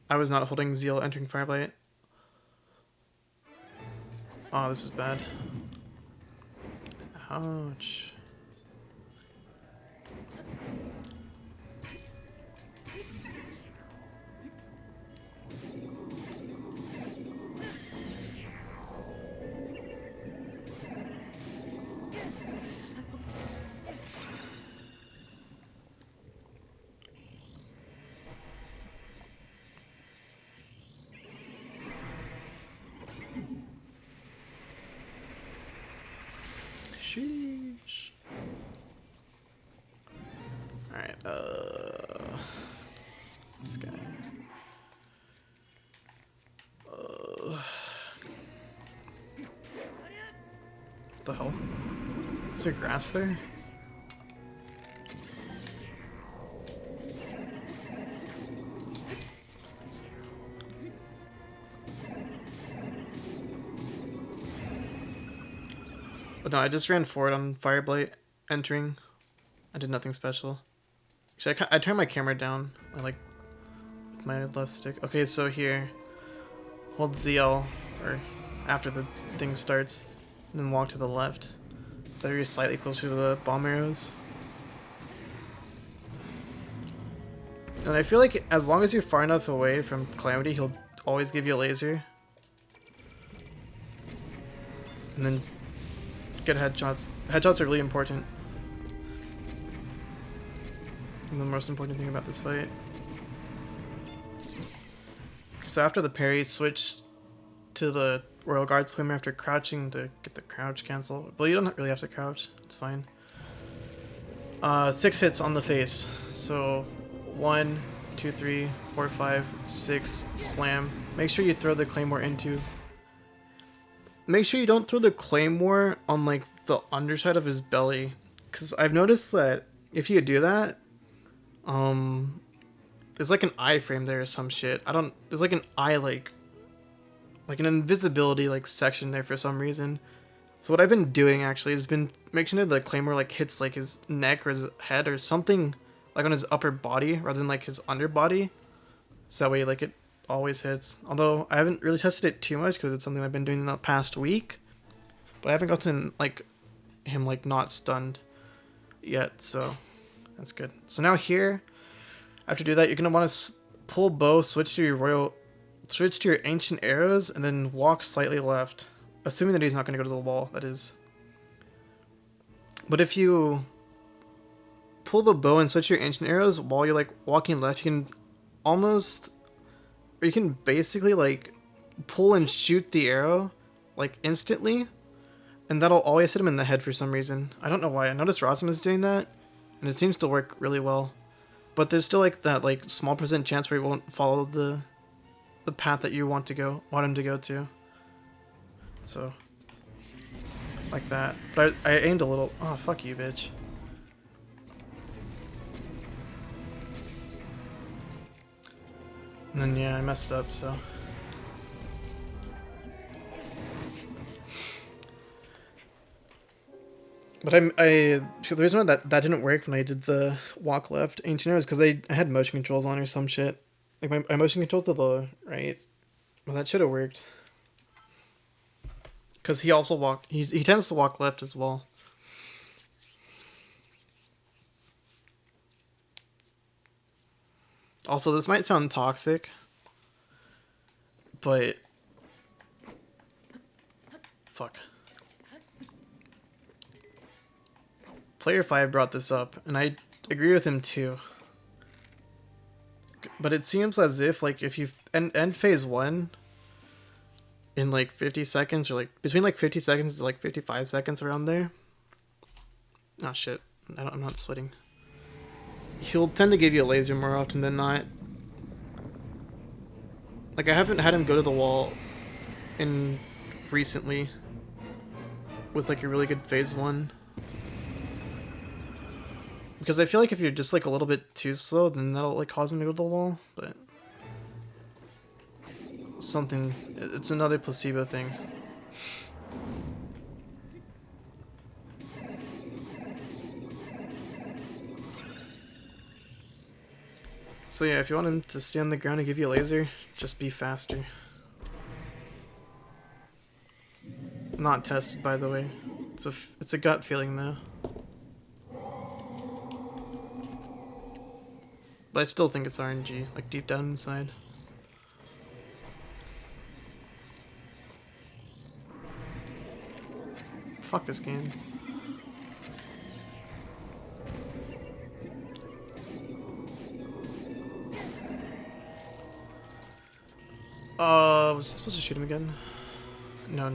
I was not holding Zeal entering Fireblight. Oh, this is bad. Ouch. Sheesh. Alright, this guy. What the hell? Is there grass there? But no, I just ran forward on Fireblight entering. I did nothing special. Actually, I turned my camera down. I like with my left stick. Okay, so here, hold ZL or after the thing starts, and then walk to the left. So you're slightly closer to the bomb arrows. And I feel like as long as you're far enough away from Calamity, he'll always give you a laser. And then get headshots. Headshots are really important. And the most important thing about this fight. So after the parry, switch to the Royal Guard swimmer after crouching to get the crouch cancel. But you don't really have to crouch. It's fine. 6 hits on the face. So 1, 2, 3, 4, 5, 6, slam. Make sure you throw the claymore into. Make sure you don't throw the claymore on like the underside of his belly, because I've noticed that if you do that, there's like an eye frame there or some shit. There's like an eye like an invisibility like section there for some reason. So what I've been doing actually has been making sure the claymore like hits like his neck or his head or something like on his upper body rather than like his underbody. So that way like it always hits. Although I haven't really tested it too much because it's something I've been doing in the past week. But I haven't gotten like him like not stunned yet, so that's good. So now here, after you do that, you're gonna want to pull bow, switch to your ancient arrows, and then walk slightly left, assuming that he's not gonna go to the wall. That is. But if you pull the bow and switch your ancient arrows while you're like walking left, you can almost, or you can basically like pull and shoot the arrow like instantly, And that'll always hit him in the head for some reason. I don't know why. I noticed Rosam is doing that, and it seems to work really well. But there's still like that like small percent chance where he won't follow the path that you want him to go to. So like that. But I aimed a little. Oh, fuck you, bitch. And then yeah, I messed up, so. But the reason why that didn't work when I did the walk left ancient arrows because I had motion controls on or some shit. Like my motion controls to the right. Well, that should have worked. Because he also he tends to walk left as well. Also, this might sound toxic, but fuck. Player 5 brought this up, and I agree with him too. But it seems as if, like, if you end phase 1 in, like, 50 seconds, or, like, between, like, 50 seconds to, like, 55 seconds around there. Oh, shit. I'm not sweating. He'll tend to give you a laser more often than not. Like, I haven't had him go to the wall recently with, like, a really good phase 1. Because I feel like if you're just like a little bit too slow, then that'll like cause him to go to the wall. But it's another placebo thing. So yeah, if you want him to stay on the ground and give you a laser, just be faster. Not tested, by the way. It's a gut feeling though. But I still think it's RNG, like deep down inside. Fuck this game. Was I supposed to shoot him again? No.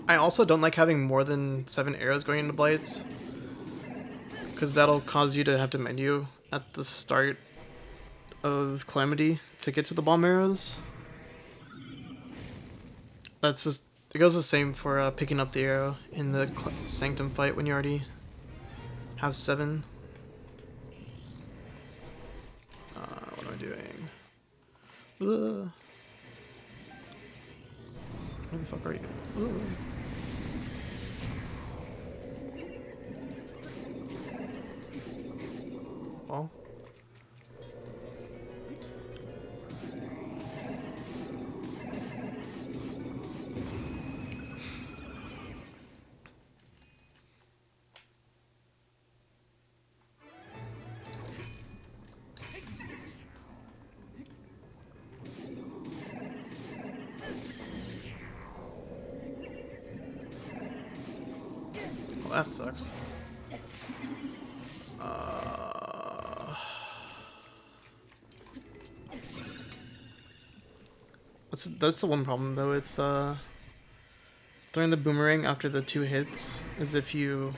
I also don't like having more than 7 arrows going into Blights, because that'll cause you to have to menu at the start of Calamity to get to the bomb arrows. That's just, it goes the same for picking up the arrow in the Sanctum fight when you already have 7. What am I doing? Where the fuck are you? Ball. Well, that sucks. That's the one problem though with throwing the boomerang after the 2 hits, is if you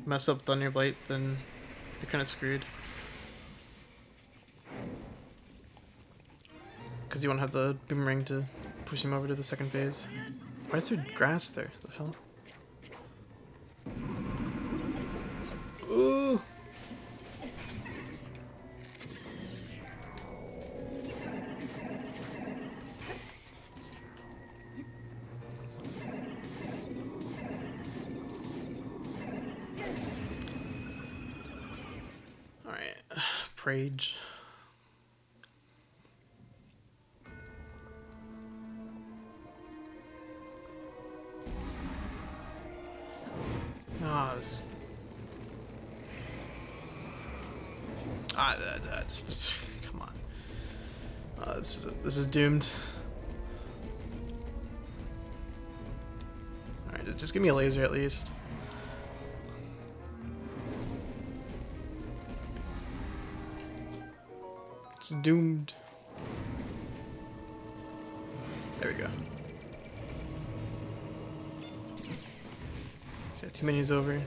mess up Thunderblight, then you're kind of screwed. Because you won't have the boomerang to push him over to the second phase. Why is there grass there? What the hell? Ooh! Alright, Prage. Come on. This is doomed. Just give me a laser at least. It's doomed. There we go. So yeah, 2 menus over.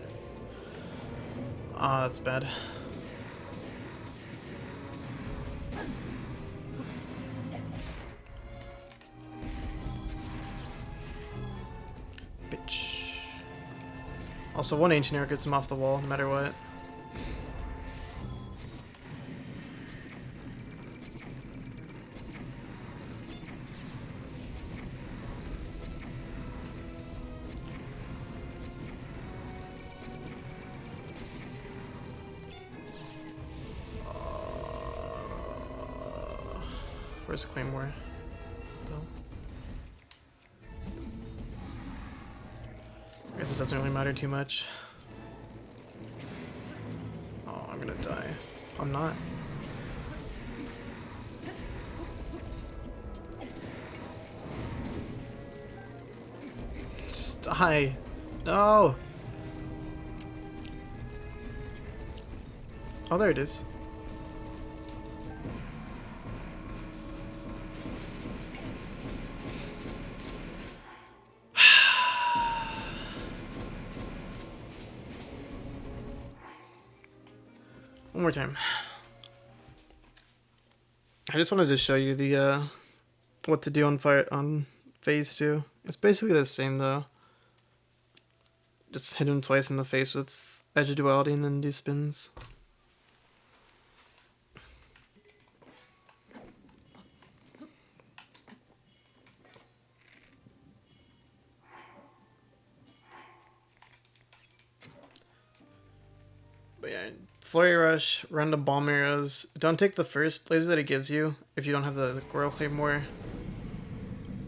Ah, that's bad. Bitch. Also, one ancient arrow gets him off the wall, no matter what. Where's the Claymore? No. I guess it doesn't really matter too much. Oh, I'm gonna die. I'm not. Just die. No! Oh, there it is. One more time. I just wanted to show you the what to do on phase 2. It's basically the same though. Just hit him twice in the face with Edge of Duality and then do spins. But yeah, Flurry Rush, random bomb arrows. Don't take the first laser that it gives you if you don't have the Royal Claymore.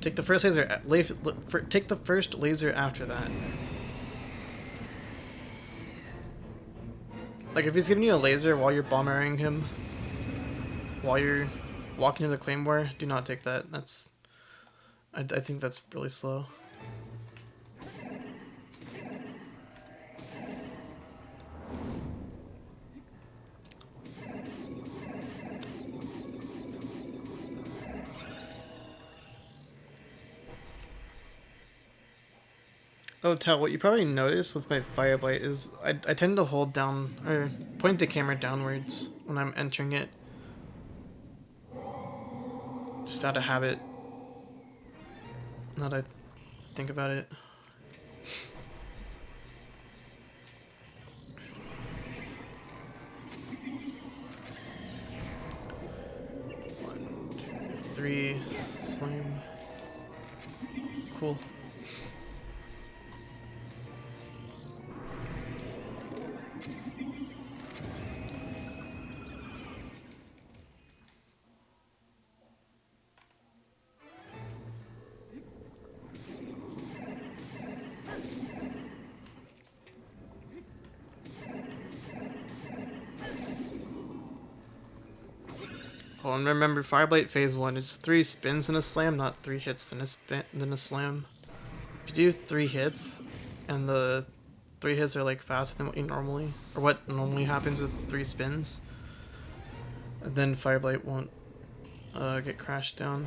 Take the first laser. Take the first laser after that. Like if he's giving you a laser while you're bomb arrowing him, while you're walking to the Claymore, do not take that. That's, I think that's really slow. Oh, Tal, what you probably notice with my Fire Blight is I tend to hold down, or point the camera downwards when I'm entering it. Just out of habit. Now that I think about it. One, two, three, slam. Cool. Oh, and remember, Fireblight phase 1 is 3 spins and a slam, not 3 hits and a spin then a slam. If you do 3 hits, and the 3 hits are like faster than what you normally, or what normally happens with 3 spins, then Fireblight won't get crashed down.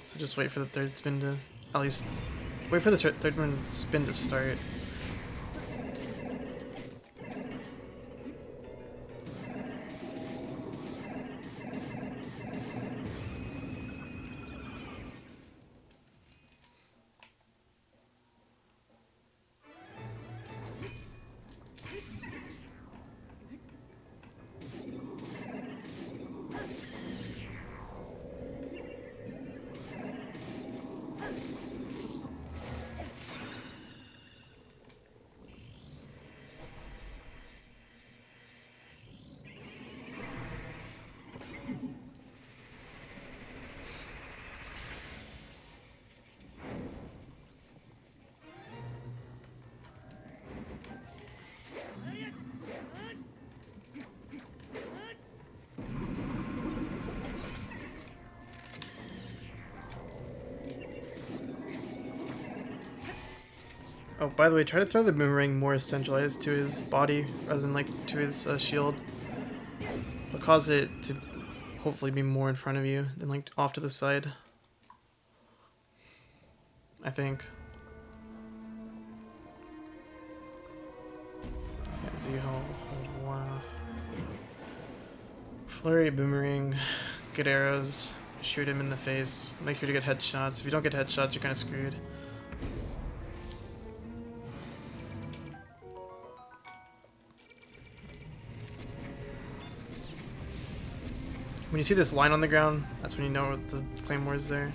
So just wait for the third spin to, at least, wait for the third one spin to start. Oh, by the way, try to throw the boomerang more centralized to his body rather than like to his shield. It'll cause it to hopefully be more in front of you than like off to the side. I think. Can't see how. Wow. Flurry, boomerang, good arrows, shoot him in the face, make sure to get headshots. If you don't get headshots, you're kind of screwed. When you see this line on the ground, that's when you know the claymore is there.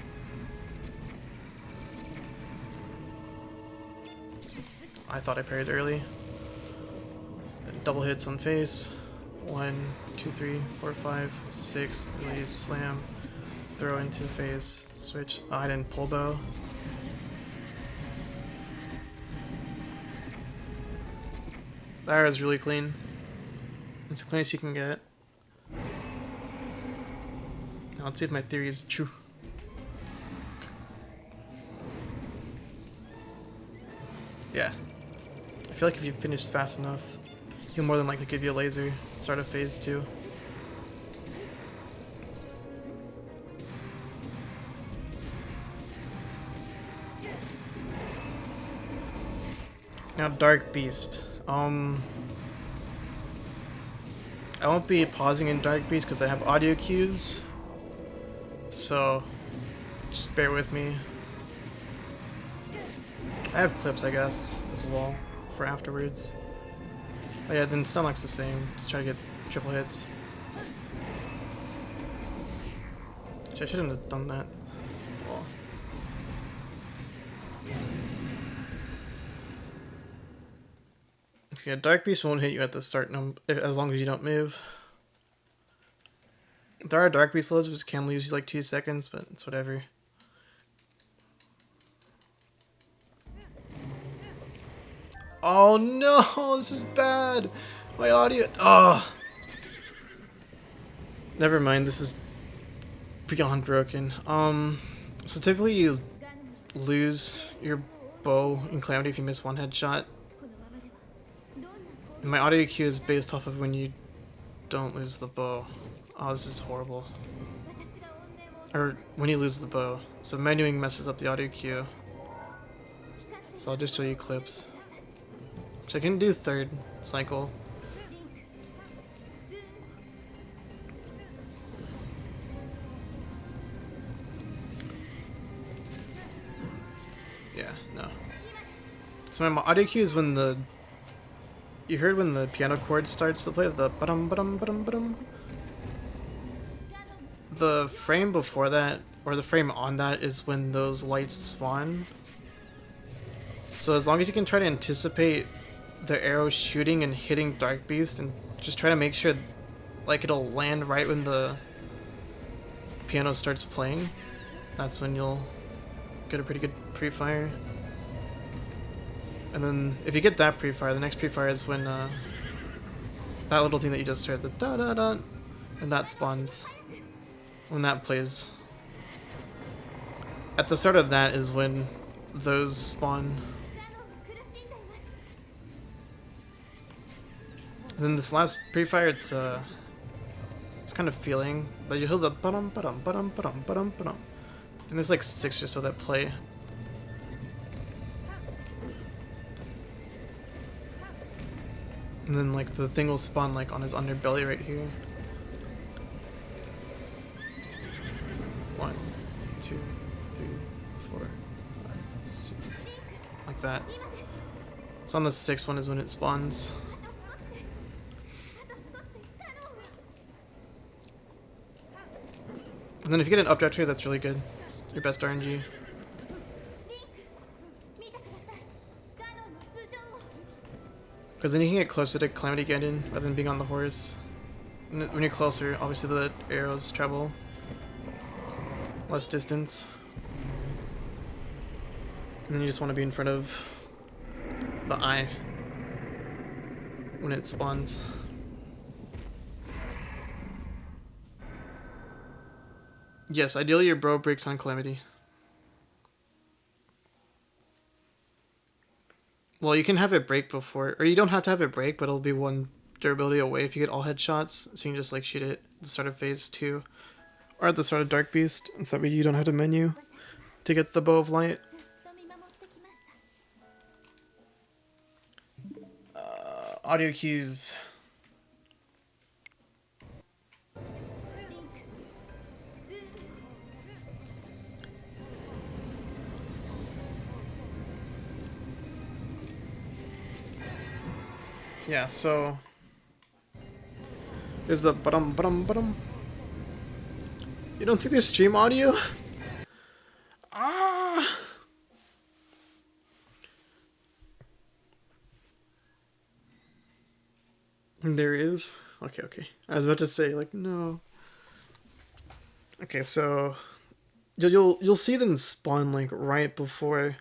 I thought I parried early. Double hits on face. 1, 2, 3, 4, 5, 6. Release, slam, throw into the face, switch. Oh, I didn't pull bow. That arrow's really clean. It's the cleanest you can get. Now let's see if my theory is true. Yeah. I feel like if you finish fast enough, he'll more than likely give you a laser. Start of phase 2. Now Dark Beast. I won't be pausing in Dark Beast because I have audio cues. So just bear with me. I have clips, I guess, as well for afterwards. Oh yeah, then stun lock's the same. Just try to get triple hits. Which I shouldn't have done that. Well. Okay, Dark Beast won't hit you at the start as long as you don't move. There are Dark Beast loads which can lose you like 2 seconds, but it's whatever. Oh no, this is bad. My audio. Oh. Never mind, this is beyond broken. So typically you lose your bow in Calamity if you miss one headshot. And my audio cue is based off of when you don't lose the bow. Oh, this is horrible. Or when you lose the bow. So menuing messes up the audio cue. So I'll just show you clips. Which I can do third cycle. Yeah, no. So my audio cue is when the... You heard when the piano chord starts to play, the ba-dum ba-dum ba-dum ba-dum? The frame before that, or the frame on that, is when those lights spawn. So as long as you can try to anticipate the arrow shooting and hitting Dark Beast, and just try to make sure like it'll land right when the piano starts playing, that's when you'll get a pretty good pre-fire. And then if you get that pre-fire, the next pre-fire is when that little thing that you just heard, the da-da-da, and that spawns. When that plays. At the start of that is when those spawn. And then this last pre-fire, it's kind of feeling, but you hear the ba-dum ba-dum ba-dum ba-dum ba-dum ba-dum. And there's like 6 or so that play. And then like the thing will spawn like on his underbelly right here. 1, 2, 3, 4, 5, 6. Like that. So on the 6th one is when it spawns. And then if you get an updraft here, that's really good. It's your best RNG. Because then you can get closer to Calamity Gaiden rather than being on the horse. And when you're closer, obviously the arrows travel less distance. And then you just want to be in front of the eye when it spawns. Yes, ideally your bro breaks on Calamity. Well, you can have it break before, or you don't have to have it break, but it'll be one durability away if you get all headshots. So you can just like shoot it at the start of phase 2, or at the start of Dark Beast, and so you don't have to menu to get the Bow of Light. Audio cues. Yeah, so there's the ba-dum. You don't think there's stream audio? Ah! There is? Okay. I was about to say, like, no. Okay, so you'll see them spawn like right before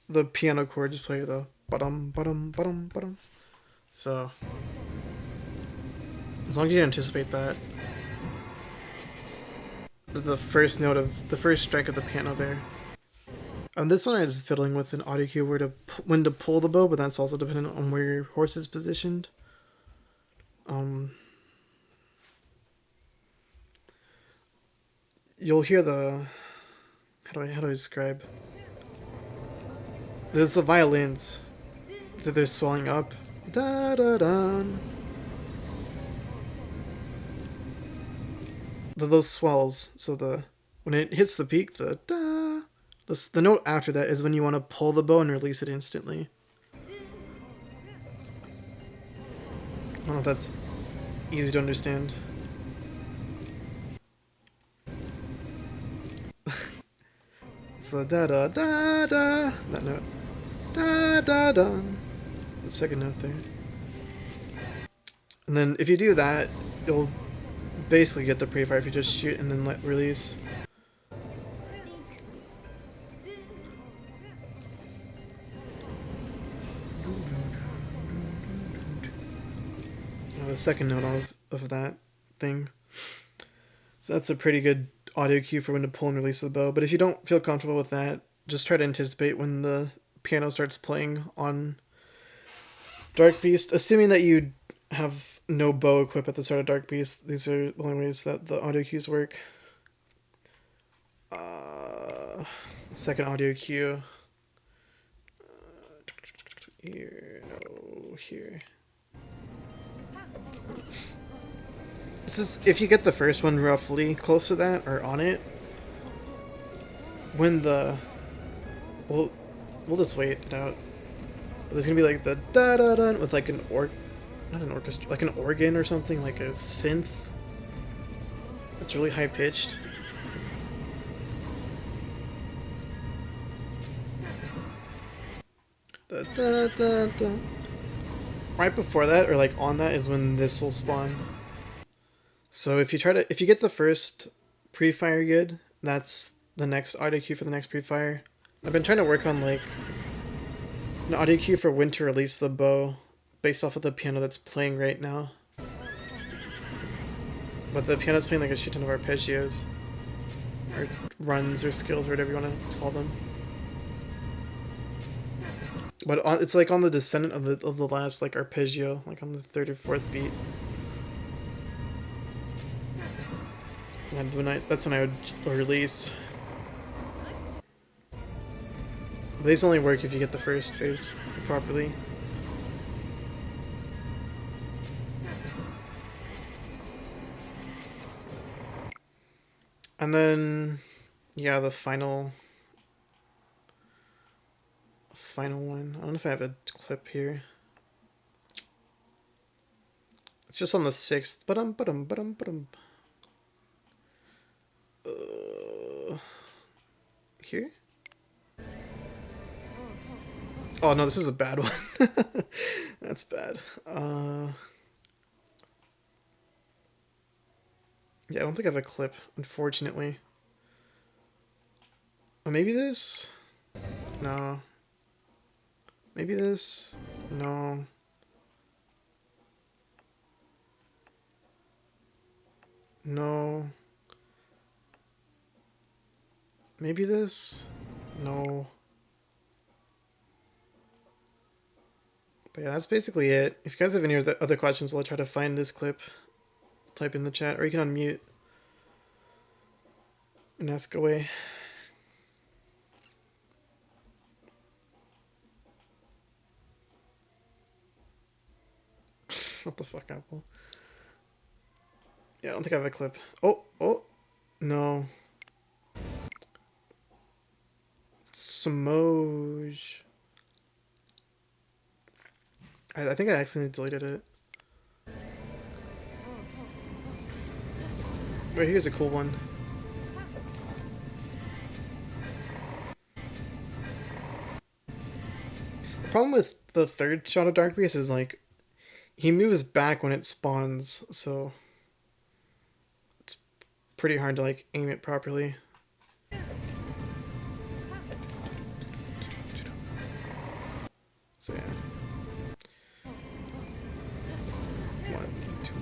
the piano chords play the ba-dum. So as long as you anticipate that. The first note of the first strike of the piano there. This one I was fiddling with an audio cue when to pull the bow, but that's also dependent on where your horse is positioned. You'll hear the how do I describe? There's the violins that they're swelling up. Da da da. Those swells. So when it hits the peak, the da. The note after that is when you want to pull the bow and release it instantly. I don't know if that's easy to understand. So da da da da. That note. Da da da. The second note there. And then if you do that, you'll basically get the pre-fire if you just shoot and then let release. The second note of that thing. So that's a pretty good audio cue for when to pull and release the bow. But if you don't feel comfortable with that, just try to anticipate when the piano starts playing on Dark Beast. Assuming that you have no bow equipped at the start of Dark Beast, these are the only ways that the audio cues work. Second audio cue. Here, no, here. This is if you get the first one roughly close to that or on it. When we'll just wait it out. But there's gonna be like the da da da with like not an orchestra, like an organ or something, like a synth. It's really high pitched. Da da da da. Right before that, or like on that, is when this will spawn. So if you get the first pre-fire good, that's the next audio cue for the next pre-fire. I've been trying to work on like an audio cue for when to release the bow based off of the piano that's playing right now. But the piano's playing like a shit ton of arpeggios. Or runs or skills or whatever you want to call them. But it's like on the descendant of the last like arpeggio, like on the 3rd or 4th beat. And that's when I would release. But these only work if you get the first phase properly. And then, yeah, the final one. I don't know if I have a clip here. It's just on the 6th. Here? Oh no, this is a bad one. That's bad. Yeah, I don't think I have a clip, unfortunately. Oh, maybe this? No. Maybe this? No. No. Maybe this? No. But yeah, that's basically it. If you guys have any other questions, I'll try to find this clip. Type in the chat, or you can unmute and ask away. What the fuck, Apple? Yeah, I don't think I have a clip. Oh, no. Smoj. I think I accidentally deleted it. Wait, here's a cool one. The problem with the third shot of Dark Beast is like he moves back when it spawns, so it's pretty hard to like aim it properly. So yeah. 1, 2.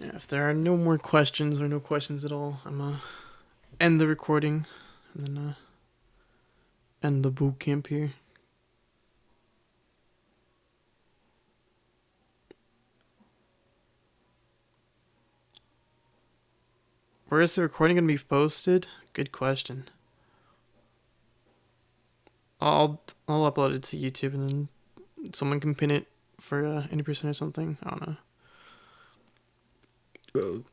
Yeah, if there are no more questions or no questions at all, I'm gonna end the recording and then end the boot camp here. Where is the recording gonna be posted? Good question. I'll upload it to YouTube and then someone can pin it for any percent or something. I don't know.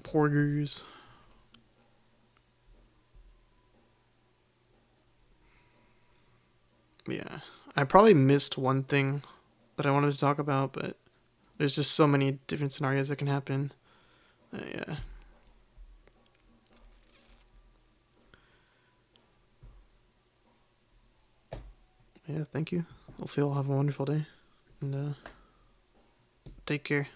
Porgers. Yeah, I probably missed one thing that I wanted to talk about, but there's just so many different scenarios that can happen. Yeah. Yeah, thank you. Hopefully you'll have a wonderful day. And take care.